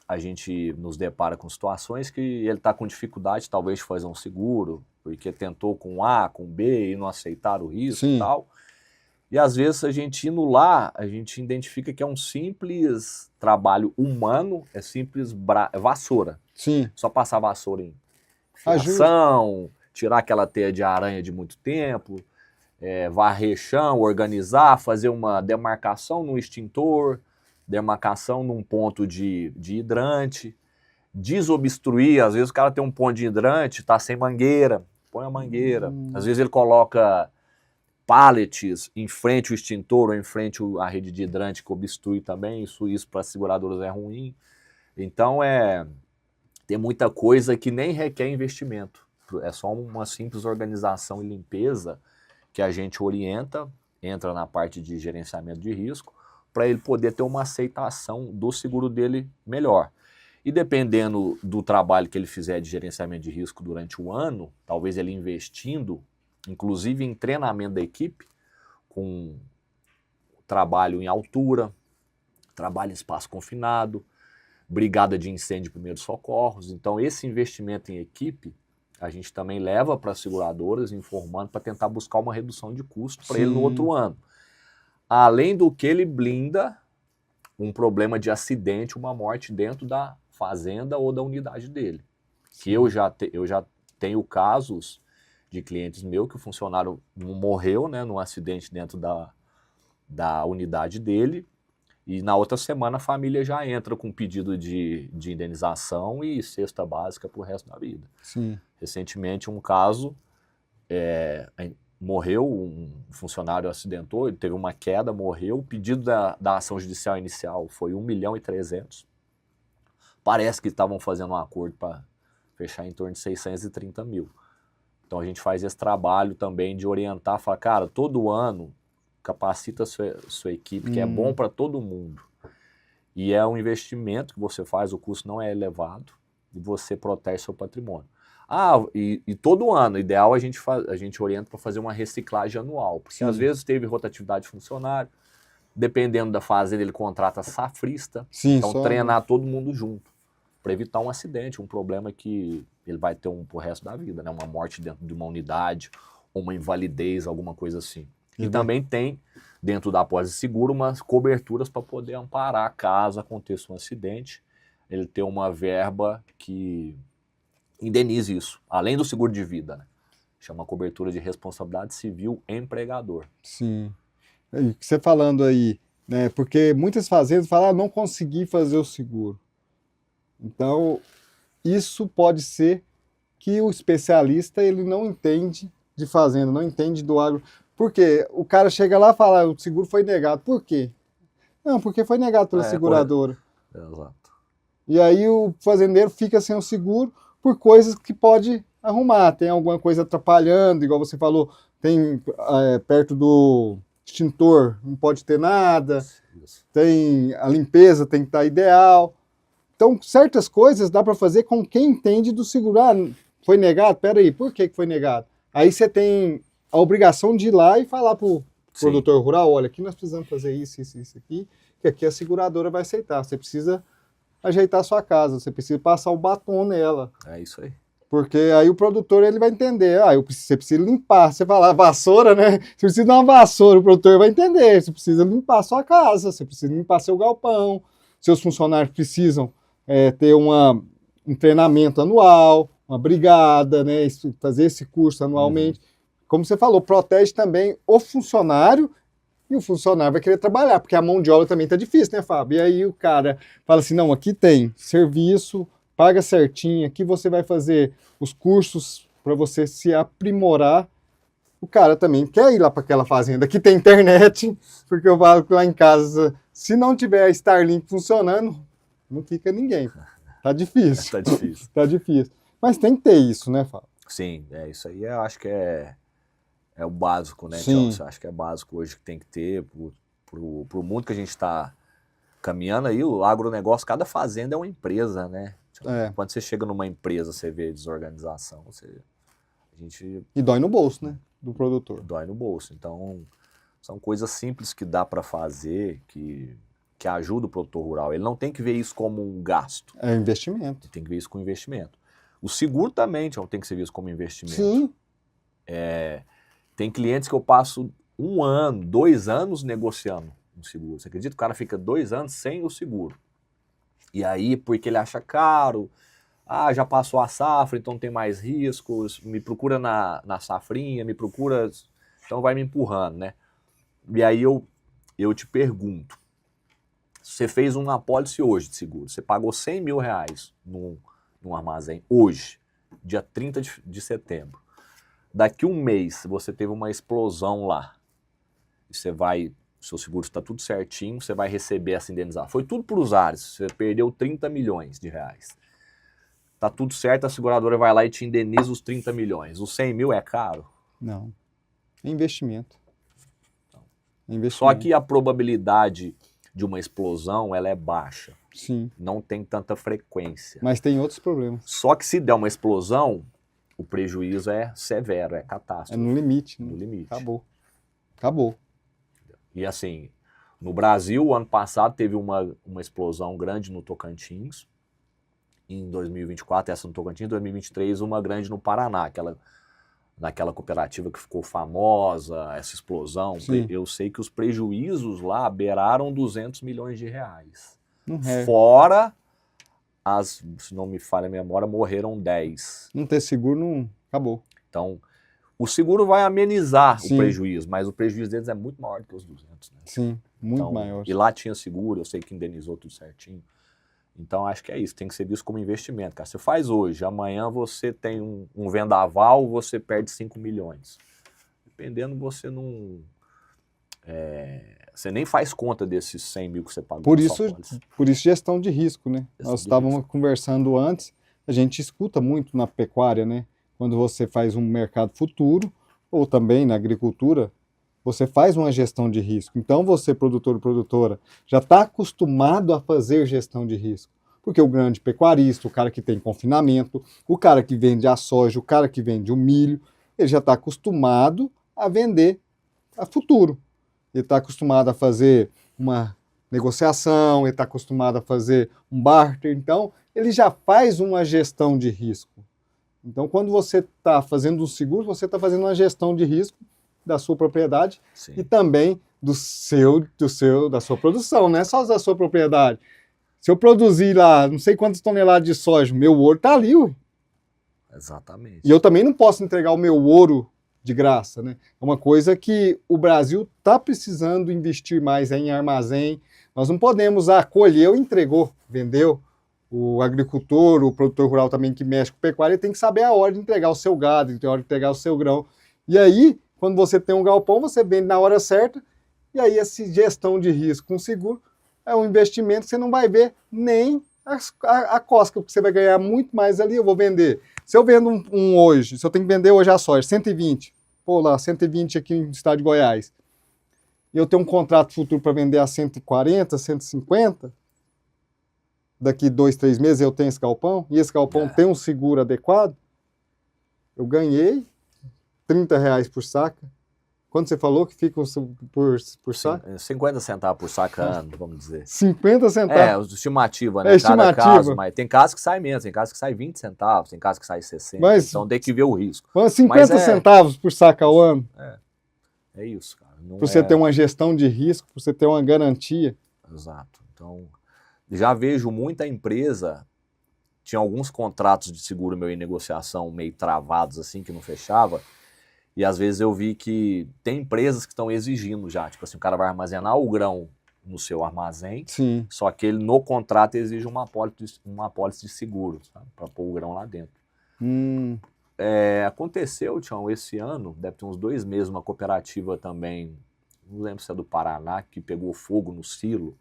a gente nos depara com situações que ele está com dificuldade talvez de fazer um seguro, porque tentou com A, com B e não aceitaram o risco e tal. E às vezes a gente indo lá, a gente identifica que é um simples trabalho humano, é simples vassoura. Sim. Só passar vassoura em fiação, tirar aquela teia de aranha de muito tempo, varrer chão, organizar, fazer uma demarcação no extintor, demarcação num ponto de hidrante, desobstruir. Às vezes o cara tem um ponto de hidrante, tá sem mangueira, põe a mangueira. Às vezes ele coloca pallets em frente ao extintor ou em frente à rede de hidrante que obstrui também, isso para seguradoras é ruim. Então tem muita coisa que nem requer investimento, é só uma simples organização e limpeza que a gente orienta, entra na parte de gerenciamento de risco, para ele poder ter uma aceitação do seguro dele melhor. E dependendo do trabalho que ele fizer de gerenciamento de risco durante o ano, talvez ele investindo, inclusive em treinamento da equipe, com trabalho em altura, trabalho em espaço confinado, brigada de incêndio e primeiros socorros. Então esse investimento em equipe, a gente também leva para as seguradoras, informando para tentar buscar uma redução de custo para ele no outro ano. Além do que ele blinda um problema de acidente, uma morte dentro da fazenda ou da unidade dele. Que eu já tenho casos de clientes meus que o funcionário morreu, né, num acidente dentro da unidade dele, e na outra semana a família já entra com pedido de indenização e cesta básica para o resto da vida. Sim. Recentemente um caso, morreu, um funcionário acidentou, ele teve uma queda, morreu, o pedido da ação judicial inicial foi 1.300.000. Parece que estavam fazendo um acordo para fechar em torno de 630 mil. Então a gente faz esse trabalho também de orientar, falar, cara, todo ano capacita a sua equipe, que é bom para todo mundo. E é um investimento que você faz, o custo não é elevado, e você protege seu patrimônio. E todo ano, o ideal a gente orienta para fazer uma reciclagem anual, porque às vezes teve rotatividade de funcionário, dependendo da fazenda ele contrata safrista, então treinar todo mundo junto, para evitar um acidente, um problema que ele vai ter pro resto da vida, né? Uma morte dentro de uma unidade, ou uma invalidez, alguma coisa assim. E também tem, dentro da apólice de seguro, umas coberturas para poder amparar caso aconteça um acidente, ele ter uma verba que indenize isso, além do seguro de vida, né? Chama cobertura de responsabilidade civil empregador. Sim. E você falando aí, né? Porque muitas fazendas falam, não consegui fazer o seguro. Então, isso pode ser que o especialista ele não entende de fazenda, não entende do agro. Por quê? O cara chega lá e fala, o seguro foi negado. Por quê? Não, porque foi negado pela seguradora. Exato. E aí o fazendeiro fica sem o seguro por coisas que pode arrumar. Tem alguma coisa atrapalhando, igual você falou, tem perto do extintor, não pode ter nada. Isso. Tem a limpeza, tem que estar ideal. Então, certas coisas dá para fazer com quem entende do seguro. Ah, foi negado? Peraí, por que foi negado? Aí você tem a obrigação de ir lá e falar para o produtor rural, olha, aqui nós precisamos fazer isso aqui, que aqui a seguradora vai aceitar. Você precisa ajeitar a sua casa, você precisa passar o batom nela. É isso aí. Porque aí o produtor ele vai entender, você precisa limpar. Você fala, vassoura, né? Você precisa de uma vassoura, o produtor vai entender. Você precisa limpar a sua casa, você precisa limpar seu galpão, seus funcionários precisam ter um treinamento anual, uma brigada, né? Fazer esse curso anualmente. Como você falou, protege também o funcionário e o funcionário vai querer trabalhar, porque a mão de obra também tá difícil, né, Fábio? E aí o cara fala assim, não, aqui tem serviço, paga certinho, aqui você vai fazer os cursos para você se aprimorar. O cara também quer ir lá para aquela fazenda, aqui tem internet, porque eu falo que lá em casa, se não tiver a Starlink funcionando, não fica ninguém. Tá difícil. Tá difícil. Tá difícil. Mas tem que ter isso, né, Fábio? Sim, isso aí eu acho que é o básico, né, Sim. Tiago? Eu acho que é básico hoje que tem que ter pro mundo que a gente está caminhando aí, o agronegócio, cada fazenda é uma empresa, né? Quando você chega numa empresa, você vê desorganização, E dói no bolso, né, do produtor. Dói no bolso. Então, são coisas simples que dá para fazer, que ajuda o produtor rural. Ele não tem que ver isso como um gasto. É investimento. Ele tem que ver isso como investimento. O seguro também, Tiago, tem que ser visto como investimento. Sim. Tem clientes que eu passo 1 ano, 2 anos negociando um seguro. Você acredita? O cara fica 2 anos sem o seguro. E aí, porque ele acha caro, já passou a safra, então tem mais riscos, me procura na safrinha, me procura, então vai me empurrando, né? E aí eu te pergunto, você fez uma apólice hoje de seguro, você pagou R$100 mil num armazém hoje, dia 30 de setembro. Daqui 1 mês, você teve uma explosão lá, e seu seguro está tudo certinho, você vai receber essa indenização. Foi tudo para os ares, você perdeu R$30 milhões. Tá tudo certo, a seguradora vai lá e te indeniza os 30 milhões. Os 100 mil é caro? Não. É investimento. Só que a probabilidade de uma explosão, ela é baixa. Sim. Não tem tanta frequência. Mas tem outros problemas. Só que se der uma explosão, o prejuízo é severo, é catástrofe. É no limite. No limite. Acabou. E assim, no Brasil, o ano passado teve uma explosão grande no Tocantins. Em 2024, essa no Tocantins. Em 2023, uma grande no Paraná. Naquela cooperativa que ficou famosa, essa explosão. Sim. Eu sei que os prejuízos lá beiraram R$200 milhões. É. Fora, se não me falha a memória, morreram 10. Não ter seguro, não acabou. Então, o seguro vai amenizar Sim. o prejuízo, mas o prejuízo deles é muito maior do que os 200. Né? Sim, muito maior. E lá tinha seguro, eu sei que indenizou tudo certinho. Então, acho que é isso, tem que ser visto como investimento. Cara. Você faz hoje, amanhã você tem um vendaval, você perde 5 milhões. Dependendo, você não... você nem faz conta desses 100 mil que você pagou. Por isso gestão de risco, né? Nós estávamos conversando antes, a gente escuta muito na pecuária, né? Quando você faz um mercado futuro, ou também na agricultura, você faz uma gestão de risco. Então você, produtor ou produtora, já está acostumado a fazer gestão de risco. Porque o grande pecuarista, o cara que tem confinamento, o cara que vende a soja, o cara que vende o milho, ele já está acostumado a vender a futuro. Ele está acostumado a fazer uma negociação, ele está acostumado a fazer um barter, então ele já faz uma gestão de risco. Então, quando você está fazendo um seguro, você está fazendo uma gestão de risco da sua propriedade Sim. e também da sua produção, não é só da sua propriedade. Se eu produzir lá não sei quantas toneladas de soja, meu ouro está ali, ué. Exatamente. E eu também não posso entregar o meu ouro de graça, né? É uma coisa que o Brasil está precisando investir mais em armazém. Nós não podemos, colheu, entregou, vendeu. O agricultor, o produtor rural também que mexe com pecuária, ele tem que saber a hora de entregar o seu gado, tem a hora de entregar o seu grão. E aí, quando você tem um galpão, você vende na hora certa, e aí essa gestão de risco com seguro é um investimento que você não vai ver nem a cosca, porque você vai ganhar muito mais ali. Eu vou vender. Se eu vendo um hoje, se eu tenho que vender hoje a soja, 120, pô lá, 120 aqui no estado de Goiás, e eu tenho um contrato futuro para vender a 140, 150, daqui 2, 3 meses eu tenho esse galpão, e esse galpão tem um seguro adequado, eu ganhei R$30 por saca. Quando você falou que fica por saca? 50 centavos por saca ano, vamos dizer. 50 centavos. Estimativa, né? Estimativa. Cada caso, mas tem casos que sai menos, tem casos que sai 20 centavos, tem casos que sai 60, então tem que ver o risco. 50 centavos por saca ao ano. É isso, cara. Para você ter uma gestão de risco, para você ter uma garantia. Exato. Então, já vejo muita empresa, tinha alguns contratos de seguro meu em negociação meio travados assim, que não fechava, e às vezes eu vi que tem empresas que estão exigindo já, tipo assim, o cara vai armazenar o grão no seu armazém, Sim. Só que ele no contrato exige uma apólice de seguro, para pôr o grão lá dentro. Aconteceu, Tião, esse ano, deve ter uns 2 meses, uma cooperativa também, não lembro se é do Paraná, que pegou fogo no silo,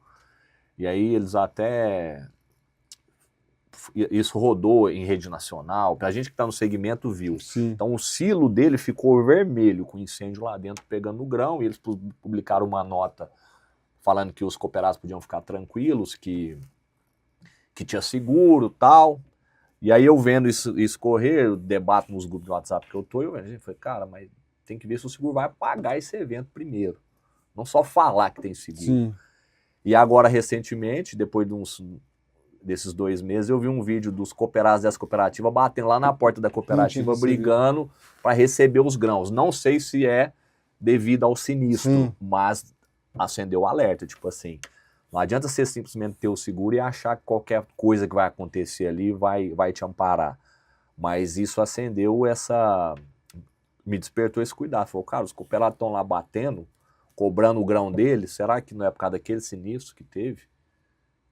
e aí eles até... Isso rodou em rede nacional, pra gente que tá no segmento viu. Sim. Então o silo dele ficou vermelho, com incêndio lá dentro pegando o grão, e eles publicaram uma nota falando que os cooperados podiam ficar tranquilos, que tinha seguro e tal. E aí eu vendo isso correr, eu debato nos grupos de WhatsApp que eu tô, a gente falei, cara, mas tem que ver se o seguro vai pagar esse evento primeiro. Não só falar que tem seguro. Sim. E agora, recentemente, depois desses 2 meses, eu vi um vídeo dos cooperados dessa cooperativa batendo lá na porta da cooperativa, brigando para receber os grãos. Não sei se é devido ao sinistro, mas acendeu o alerta, tipo assim, não adianta você simplesmente ter o seguro e achar que qualquer coisa que vai acontecer ali vai te amparar. Mas isso me despertou esse cuidado. Falou, cara, os cooperados estão lá batendo, cobrando o grão deles, será que não é por causa daquele sinistro que teve?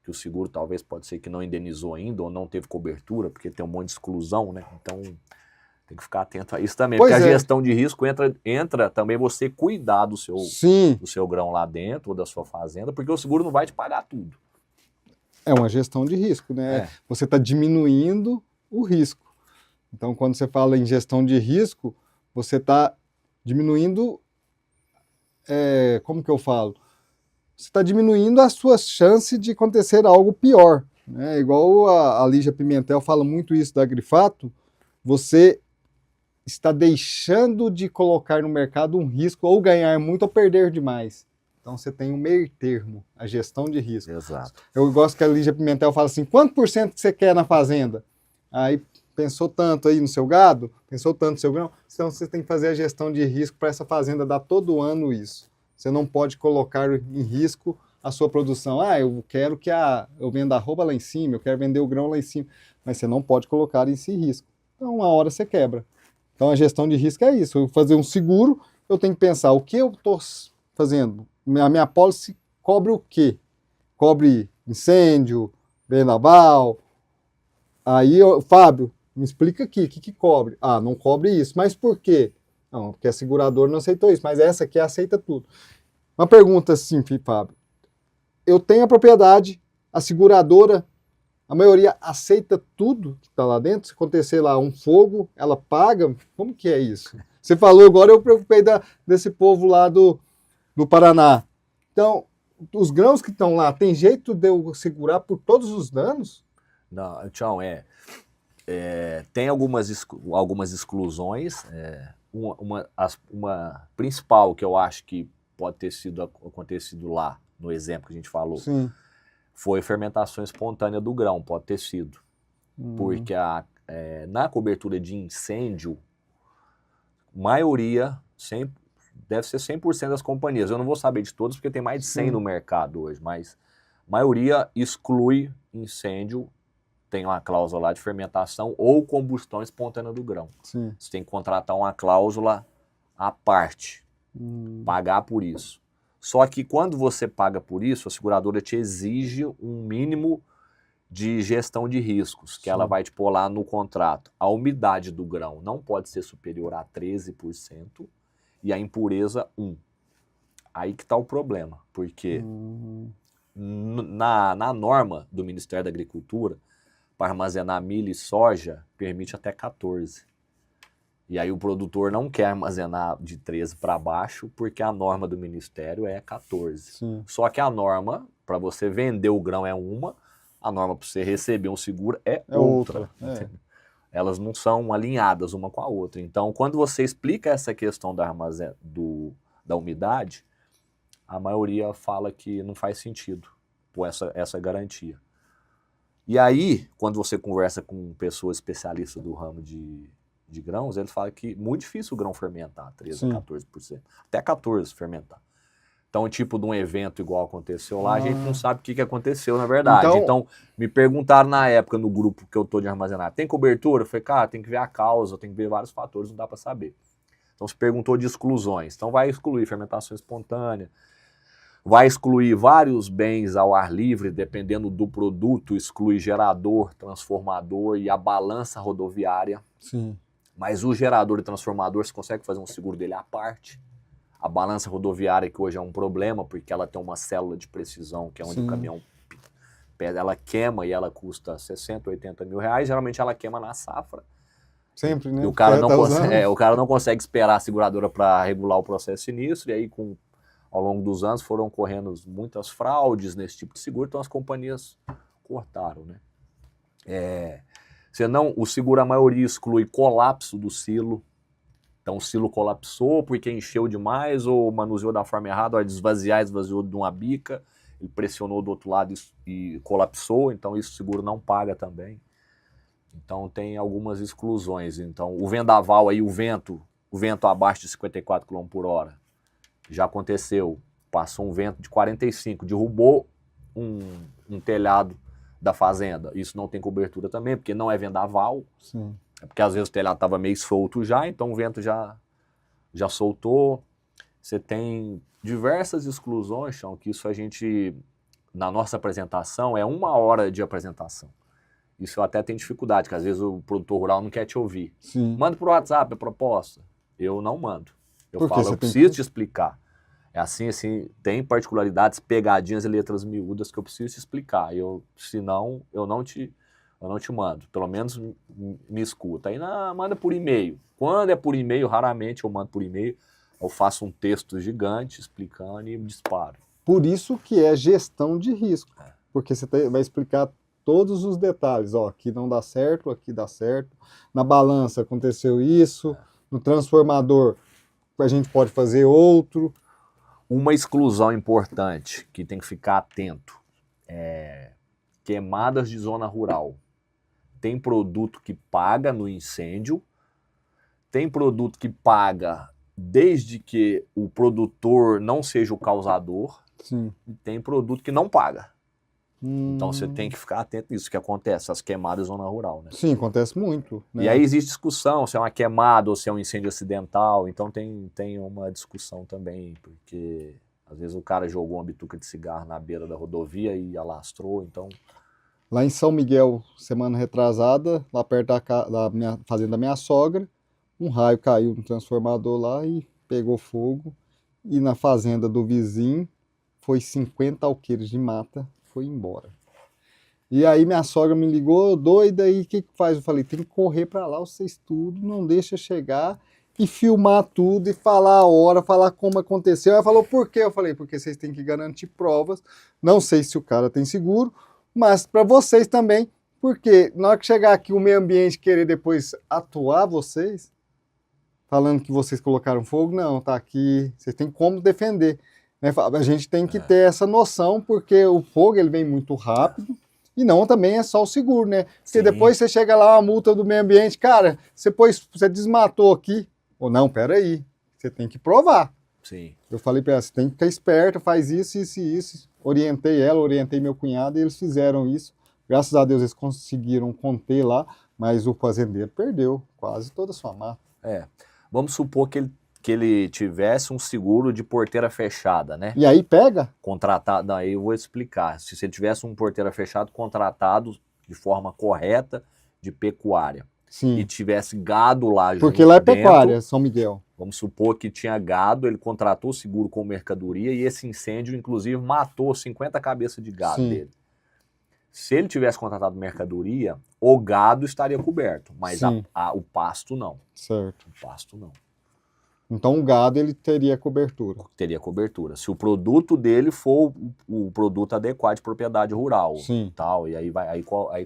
Que o seguro talvez pode ser que não indenizou ainda, ou não teve cobertura, porque tem um monte de exclusão, né? Então tem que ficar atento a isso também. Porque a gestão de risco entra também você cuidar do seu grão lá dentro, ou da sua fazenda, porque o seguro não vai te pagar tudo. É uma gestão de risco, né? Você está diminuindo o risco. Então, quando você fala em gestão de risco, você está diminuindo... como que eu falo? Você está diminuindo a sua chance de acontecer algo pior. Né? Igual a Lígia Pimentel fala muito isso da Grifato, você está deixando de colocar no mercado um risco, ou ganhar muito ou perder demais. Então você tem um meio termo, a gestão de risco. Exato. Eu gosto que a Lígia Pimentel fala assim, quanto por cento que você quer na fazenda? Aí pensou tanto aí no seu gado, pensou tanto no seu grão, então você tem que fazer a gestão de risco para essa fazenda dar todo ano isso. Você não pode colocar em risco a sua produção. Eu quero que eu venda a arroba lá em cima, eu quero vender o grão lá em cima. Mas você não pode colocar isso em risco. Então, uma hora você quebra. Então, a gestão de risco é isso. Eu vou fazer um seguro, eu tenho que pensar o que eu estou fazendo. A minha apólice cobre o quê? Cobre incêndio, vendaval. Aí, Fábio, me explica aqui, o que cobre? Não cobre isso. Mas por quê? Não, porque a seguradora não aceitou isso, mas essa aqui aceita tudo. Uma pergunta assim, Fábio. Eu tenho a propriedade, a seguradora, a maioria aceita tudo que está lá dentro? Se acontecer lá um fogo, ela paga? Como que é isso? Você falou agora, eu preocupei desse povo lá do Paraná. Então, os grãos que estão lá, tem jeito de eu segurar por todos os danos? Não, Tião, tem algumas exclusões. Uma principal que eu acho que pode ter acontecido lá, no exemplo que a gente falou, Sim. foi fermentação espontânea do grão, pode ter sido. Porque na cobertura de incêndio, maioria, deve ser 100% das companhias. Eu não vou saber de todas porque tem mais de 100 no mercado hoje, mas a maioria exclui incêndio, tem uma cláusula lá de fermentação ou combustão espontânea do grão. Sim. Você tem que contratar uma cláusula à parte, pagar por isso. Só que quando você paga por isso, a seguradora te exige um mínimo de gestão de riscos, que ela vai te pôr lá no contrato. A umidade do grão não pode ser superior a 13% e a impureza 1%. Aí que está o problema, porque na norma do Ministério da Agricultura, para armazenar milho e soja, permite até 14%. E aí o produtor não quer armazenar de 13 para baixo, porque a norma do Ministério é 14%. Sim. Só que a norma, para você vender o grão é uma, a norma para você receber um seguro é outra. Elas não são alinhadas uma com a outra. Então, quando você explica essa questão da umidade, a maioria fala que não faz sentido por essa garantia. E aí, quando você conversa com pessoas especialistas do ramo de grãos, eles falam que é muito difícil o grão fermentar, 13% a 14%. Até 14% fermentar. Então, tipo de um evento igual aconteceu lá, a gente não sabe o que aconteceu, na verdade. Então, me perguntaram na época, no grupo que eu tô de armazenar, tem cobertura? Eu falei, cara, tem que ver a causa, tem que ver vários fatores, não dá para saber. Então, se perguntou de exclusões. Então, vai excluir fermentação espontânea, vai excluir vários bens ao ar livre, dependendo do produto, exclui gerador, transformador e a balança rodoviária. Sim. Mas o gerador e transformador, você consegue fazer um seguro dele à parte. A balança rodoviária, que hoje é um problema, porque ela tem uma célula de precisão, que é onde o caminhão, ela queima e ela custa 60, 80 mil reais. Geralmente ela queima na safra. Sempre, né? E o cara não consegue esperar a seguradora para regular o processo sinistro. E aí, ao longo dos anos, foram ocorrendo muitas fraudes nesse tipo de seguro. Então, as companhias cortaram, né? O seguro, a maioria, exclui colapso do silo. Então o silo colapsou porque encheu demais ou manuseou da forma errada, ou esvaziou de uma bica, ele pressionou do outro lado e colapsou, então isso o seguro não paga também. Então tem algumas exclusões. Então o vendaval aí, o vento abaixo de 54 km por hora, já aconteceu, passou um vento de 45, derrubou um telhado da fazenda, isso não tem cobertura também, porque não é vendaval. Sim. Porque às vezes o telhado estava meio solto já, então o vento já soltou. Você tem diversas exclusões, Chão, que isso a gente, na nossa apresentação, é 1 hora de apresentação. Isso eu até tenho dificuldade, porque às vezes o produtor rural não quer te ouvir. Sim. Manda por WhatsApp a proposta. Eu não mando. Eu falo, eu preciso te explicar. É assim, tem particularidades, pegadinhas e letras miúdas que eu preciso te explicar. Senão, eu não te mando, pelo menos me escuta. Aí manda por e-mail. Quando é por e-mail, raramente eu mando por e-mail, eu faço um texto gigante explicando e disparo. Por isso que é gestão de risco, porque você vai explicar todos os detalhes. Ó, aqui não dá certo, aqui dá certo. Na balança aconteceu isso, no transformador a gente pode fazer outro. Uma exclusão importante que tem que ficar atento é queimadas de zona rural. Tem produto que paga no incêndio, tem produto que paga desde que o produtor não seja o causador, Sim. e tem produto que não paga. Então você tem que ficar atento nisso que acontece, as queimadas em zona rural, né? Sim, acontece muito. Né? E aí existe discussão se é uma queimada ou se é um incêndio acidental, então tem uma discussão também, porque às vezes o cara jogou uma bituca de cigarro na beira da rodovia e alastrou, então... Lá em São Miguel, semana retrasada, lá perto da fazenda da minha sogra, um raio caiu no transformador lá e pegou fogo. E na fazenda do vizinho, foi 50 alqueires de mata, foi embora. E aí minha sogra me ligou, doida, e o que faz? Eu falei, tem que correr para lá, vocês tudo, não deixa chegar e filmar tudo e falar a hora, falar como aconteceu. Ela falou, por quê? Eu falei, porque vocês têm que garantir provas, não sei se o cara tem seguro, mas para vocês também Porque na hora que chegar aqui o meio ambiente querer depois atuar vocês, falando que vocês colocaram fogo, não, tá aqui, vocês têm como defender. Né? A gente tem que ter essa noção, porque o fogo ele vem muito rápido, e não também é só o seguro, né? Porque Sim. depois você chega lá, uma multa do meio ambiente, cara, você desmatou aqui. Ou não, peraí, você tem que provar. Sim. Eu falei para ela, você tem que ficar esperto, faz isso, isso e isso. Orientei ela, orientei meu cunhado, e eles fizeram isso. Graças a Deus eles conseguiram conter lá, mas o fazendeiro perdeu quase toda a sua mata. Vamos supor que ele tivesse um seguro de porteira fechada, né? E aí pega? Contratado, não, aí eu vou explicar. Se ele tivesse um porteira fechado contratado de forma correta de pecuária Sim. e tivesse gado lá Porque junto lá é dentro, pecuária, São Miguel. vamos supor que tinha gado, ele contratou o seguro com mercadoria e esse incêndio, inclusive, matou 50 cabeças de gado Sim. dele. Se ele tivesse contratado mercadoria, o gado estaria coberto, mas Sim. o pasto não. Certo. O pasto não. Então o gado ele teria cobertura. Teria cobertura. Se o produto dele for o produto adequado de propriedade rural, Sim. tal, e aí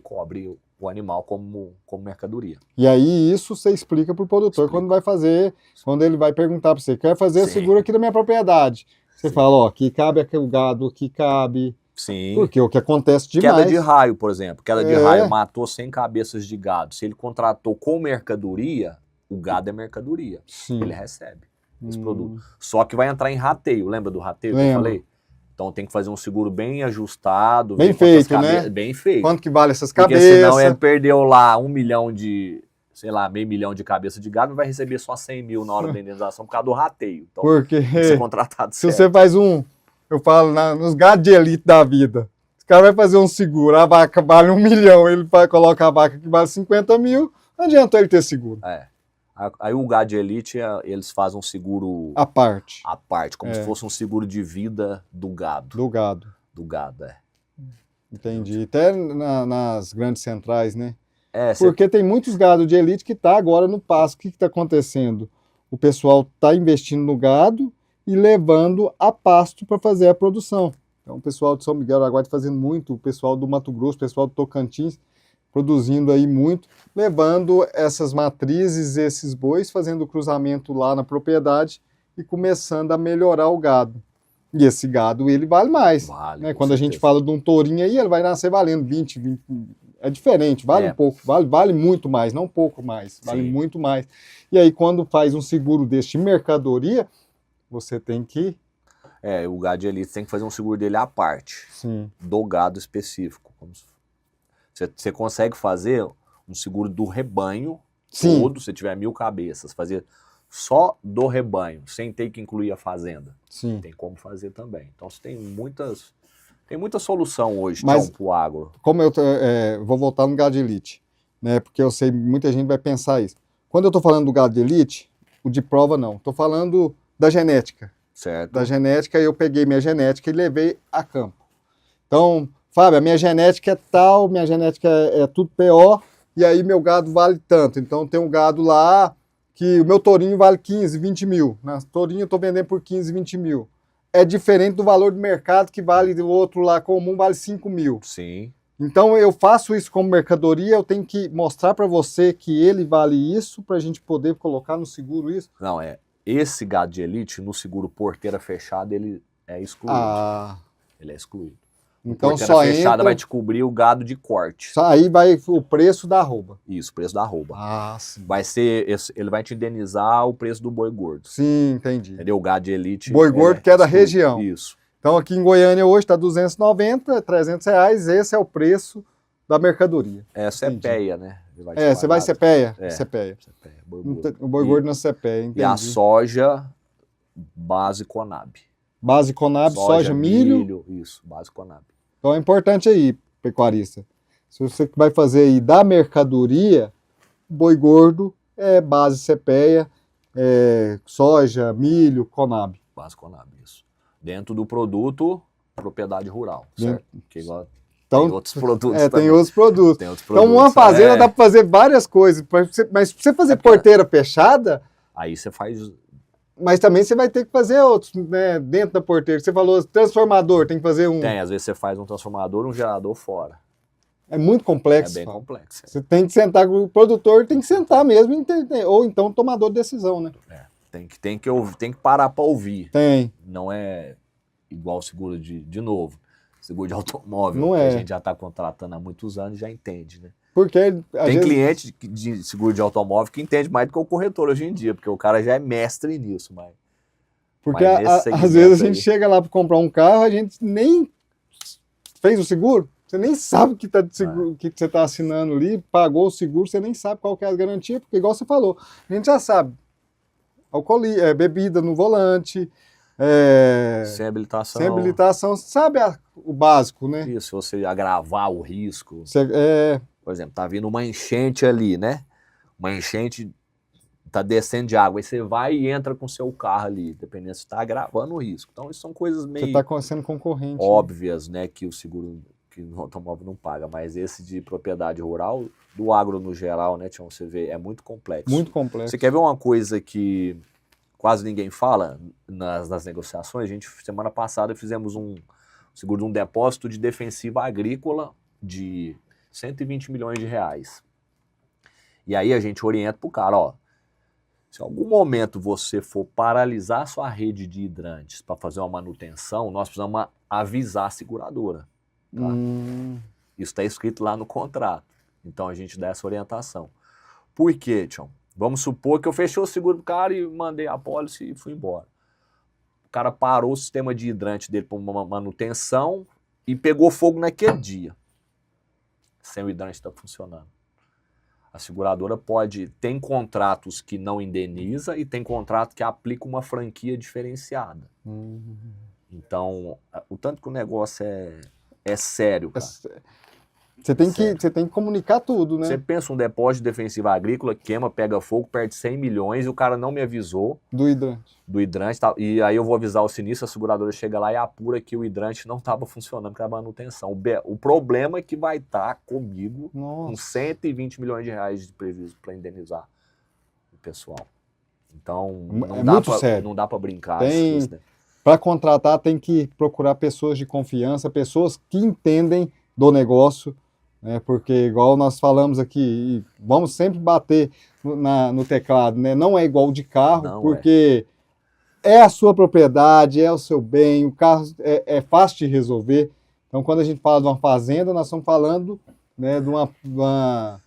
cobre o animal como mercadoria. E aí isso você explica para o produtor Explico. quando vai fazer, quando ele vai perguntar para você, quer fazer Sim. seguro aqui da minha propriedade? Você Sim. fala, ó, aqui cabe aqui o gado, aqui cabe. Sim. Porque o que acontece demais. Queda de raio, por exemplo. Queda de raio matou 100 cabeças de gado. Se ele contratou com mercadoria, o gado é mercadoria. Sim. Ele recebe esse produto. Só que vai entrar em rateio. Lembra do rateio que eu Lembro. falei? Então tem que fazer um seguro bem ajustado. Bem ver quantas feito, né? Bem feito. Quanto que vale essas Porque cabeças? senão ele perdeu lá 1 milhão de, sei lá, meio milhão de cabeças de gado e vai receber só 100 mil na hora da indenização por causa do rateio. Então Porque tem que ser contratado se certo. você faz eu falo, nos gados de elite da vida, o cara vai fazer um seguro, a vaca vale 1 milhão, ele vai colocar a vaca que vale 50 mil, não adianta ele ter seguro. Aí o gado de elite, eles fazem um seguro A parte à parte, como se fosse um seguro de vida do gado. do gado. Do gado, Entendi. Até nas grandes centrais, né? Você Porque tem muitos gado de elite que tá agora no pasto. O que está acontecendo? O pessoal está investindo no gado e levando a pasto para fazer a produção. Então o pessoal de São Miguel do Araguaia está fazendo muito, o pessoal do Mato Grosso, o pessoal do Tocantins, produzindo aí muito, levando essas matrizes, esses bois, fazendo o cruzamento lá na propriedade e começando a melhorar o gado. E esse gado, ele vale mais. vale. Né? Com Quando a gente certeza. fala de um tourinho aí, ele vai nascer valendo 20, é diferente, vale um pouco, vale muito mais, não um pouco mais, vale Sim. muito mais. E aí quando faz um seguro deste mercadoria, você tem que... O gado de elite tem que fazer um seguro dele à parte, Sim. do gado específico. Você consegue fazer um seguro do rebanho Sim. todo, se tiver 1000 cabeças, fazer só do rebanho, sem ter que incluir a fazenda. Sim. Tem como fazer também. Então você tem muita solução hoje Mas- para o agro. Como eu vou voltar no gado de elite, né? Porque eu sei, muita gente vai pensar isso. Quando eu estou falando do gado de elite, o de prova não. Estou falando da genética. Certo? Da genética, eu peguei minha genética e levei a campo. Então, Fábio, a minha genética é tal, minha genética é tudo PO, e aí meu gado vale tanto. Então tem um gado lá que o meu tourinho vale 15, 20 mil. Na tourinho eu estou vendendo por 15, 20 mil. É diferente do valor do mercado que vale do outro lá comum, vale 5 mil. Sim. Então eu faço isso como mercadoria, eu tenho que mostrar para você que ele vale isso, para a gente poder colocar no seguro isso. Não, esse gado de elite, no seguro porteira fechada, ele é excluído. Ele é excluído. Então Porteira só fechada entra, vai te cobrir o gado de corte. aí vai o preço da arroba. Isso, preço da arroba. Sim. Ele vai te indenizar o preço do boi gordo. Sim, entendi. Entendeu? O gado de elite. Boi gordo que é da excluído. região. Isso. Então aqui em Goiânia hoje está 290, 300 reais, esse é o preço da mercadoria. É CPEA, né? Você vai CPEA? É. CPEA. CPEA, boi gordo. O boi gordo na CPEA, entendi. E a soja, base Conab. Base Conab, soja, milho. Isso, base Conab. Então é importante aí, pecuarista. Se você vai fazer aí da mercadoria, boi gordo é base CPEA, soja, milho, Conab. Base Conab, isso. Dentro do produto, propriedade rural, certo? Que igual Então, tem outros produtos tem também. outros produtos. Tem outros Então produtos. uma fazenda dá para fazer várias coisas, mas para você fazer porteira fechada, Aí você faz... mas também você vai ter que fazer outros, né, dentro da porteira. Você falou transformador, tem que fazer um... Às vezes você faz um transformador e um gerador fora. É muito É complexo. bem Fábio. complexo. Você tem que sentar, o produtor tem que sentar mesmo, ou então o tomador de decisão, né? Tem que parar para ouvir. Tem, Não é igual seguro de novo. Seguro de automóvel, não que a é. gente já está contratando há muitos anos e já entende, né? Porque às Tem vezes... cliente de seguro de automóvel que entende mais do que o corretor hoje em dia, porque o cara já é mestre nisso, Porque mas nesse às vezes a segmento gente aí, chega lá para comprar um carro, a gente nem fez o seguro, você nem sabe que, tá de seguro, que você está assinando ali, pagou o seguro, você nem sabe qual que é a garantia, porque igual você falou, a gente já sabe, bebida no volante, sem sem habilitação, habilitação, sabe o básico, né? isso, você agravar o risco. Você, Por exemplo, tá vindo uma enchente ali, né? Uma enchente tá descendo de água, aí você vai e entra com seu carro ali, dependendo se está agravando o risco. Então, isso são coisas você meio está sendo concorrente. óbvias, né, que o seguro que no automóvel não paga, mas esse de propriedade rural, do agro no geral, né, Tião, você vê, é muito complexo. Muito complexo. Você quer ver uma coisa que quase ninguém fala nas negociações? A gente, semana passada, fizemos um seguro de um depósito de defensiva agrícola de 120 milhões de reais. E aí a gente orienta pro cara, ó, se em algum momento você for paralisar sua rede de hidrantes para fazer uma manutenção, nós precisamos avisar a seguradora. Tá? Isso está escrito lá no contrato. Então a gente dá essa orientação. Por quê, Tião? Vamos supor que eu fechei o seguro do cara e mandei a pólice e fui embora. O cara parou o sistema de hidrante dele para uma manutenção e pegou fogo naquele dia. Sem o hidrante estar funcionando. A seguradora tem contratos que não indeniza e tem contrato que aplica uma franquia diferenciada. Então, o tanto que o negócio é sério, cara. Você tem que comunicar tudo, né? Você pensa um depósito de defensiva agrícola, queima, pega fogo, perde 100 milhões e o cara não me avisou Do hidrante. tá, e aí eu vou avisar o sinistro, a seguradora chega lá e apura que o hidrante não estava funcionando, que era manutenção. O problema é que vai estar comigo com 120 milhões de reais de prejuízo para indenizar o pessoal. Então, não dá para brincar. Para contratar, tem que procurar pessoas de confiança, pessoas que entendem do negócio, né? Porque, igual nós falamos aqui, vamos sempre bater no teclado, né? Não é igual de carro, Não porque é a sua propriedade, é o seu bem, o carro é fácil de resolver. Então, quando a gente fala de uma fazenda, nós estamos falando, né, de uma...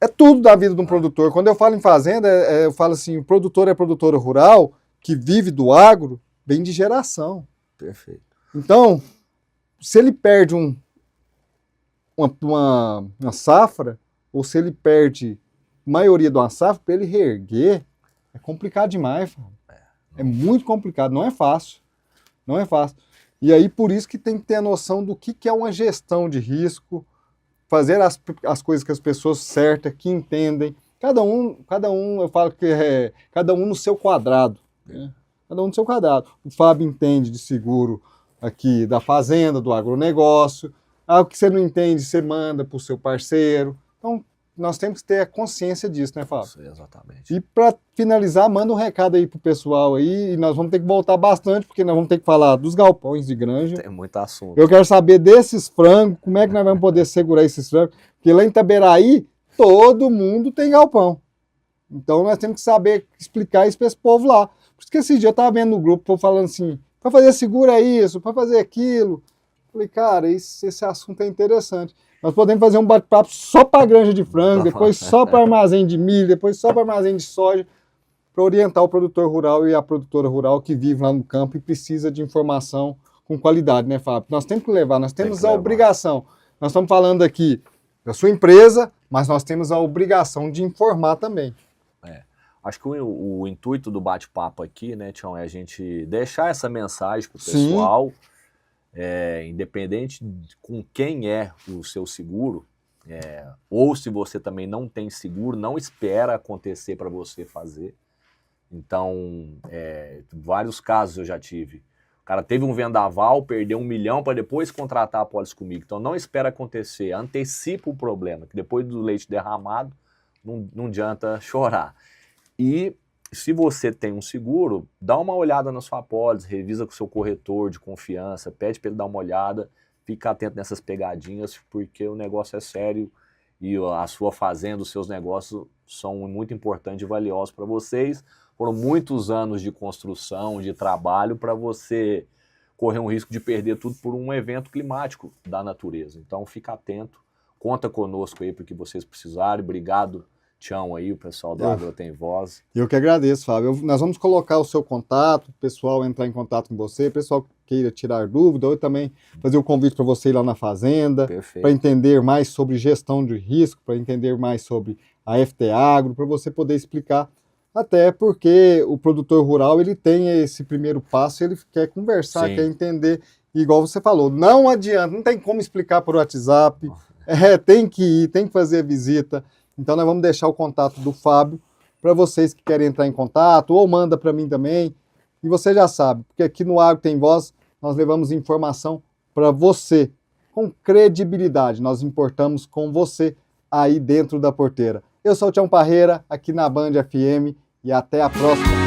É tudo da vida de um produtor. Quando eu falo em fazenda, eu falo assim, o produtor é produtor rural, que vive do agro, vem de geração. Perfeito. Então, se ele perde uma safra, ou se ele perde a maioria de uma safra, para ele reerguer, é complicado demais. É muito complicado, não é fácil. Não é fácil. E aí, por isso que tem que ter a noção do que é uma gestão de risco, fazer as coisas que as pessoas certas, que entendem. Cada um, eu falo que é cada um no seu quadrado. Né? Cada um no seu quadrado. O Fábio entende de seguro aqui da fazenda, do agronegócio. O que você não entende, você manda para o seu parceiro. Então, nós temos que ter a consciência disso, né, Fábio? Isso, exatamente. E para finalizar, manda um recado aí pro pessoal aí, e nós vamos ter que voltar bastante, porque nós vamos ter que falar dos galpões de granja. Tem muito assunto. Eu quero saber desses frangos, como é que nós vamos poder segurar esses frangos, porque lá em Itaberaí, todo mundo tem galpão. Então nós temos que saber explicar isso para esse povo lá. Por isso que esse dia eu estava vendo no grupo, falando assim, para fazer segura isso, para fazer aquilo. Falei, cara, esse assunto é interessante. Nós podemos fazer um bate-papo só para granja de frango, depois só para armazém de milho, depois só para armazém de soja, para orientar o produtor rural e a produtora rural que vive lá no campo e precisa de informação com qualidade, né, Fábio? Nós temos que levar, nós temos a obrigação. Nós estamos falando aqui da sua empresa, mas nós temos a obrigação de informar também. Acho que o intuito do bate-papo aqui, né, Tião, é a gente deixar essa mensagem para o pessoal. Independente de com quem é o seu seguro, ou se você também não tem seguro, não espera acontecer para você fazer. Então, vários casos eu já tive. O cara teve um vendaval, perdeu 1 milhão para depois contratar a pólice comigo. Então não espera acontecer, antecipa o problema, que depois do leite derramado não adianta chorar. E se você tem um seguro, dá uma olhada na sua apólice, revisa com o seu corretor de confiança, pede para ele dar uma olhada, fica atento nessas pegadinhas, porque o negócio é sério e a sua fazenda, os seus negócios são muito importantes e valiosos para vocês. Foram muitos anos de construção, de trabalho para você correr um risco de perder tudo por um evento climático da natureza. Então fica atento, conta conosco aí para o que vocês precisarem. Obrigado, Tião aí, o pessoal do Agro Tem Voz. Eu que agradeço, Fábio. Nós vamos colocar o seu contato, o pessoal entrar em contato com você, o pessoal que queira tirar dúvida, ou também fazer o convite para você ir lá na fazenda, para entender mais sobre gestão de risco, para entender mais sobre a FT Agro, para você poder explicar, até porque o produtor rural ele tem esse primeiro passo, ele quer conversar, Sim. Quer entender, igual você falou, não adianta, não tem como explicar por WhatsApp, tem que ir, tem que fazer a visita. Então nós vamos deixar o contato do Fábio para vocês que querem entrar em contato, ou manda para mim também. E você já sabe, porque aqui no Agro Tem Voz, nós levamos informação para você, com credibilidade. Nós importamos com você aí dentro da porteira. Eu sou o Tião Parreira, aqui na Band FM, e até a próxima.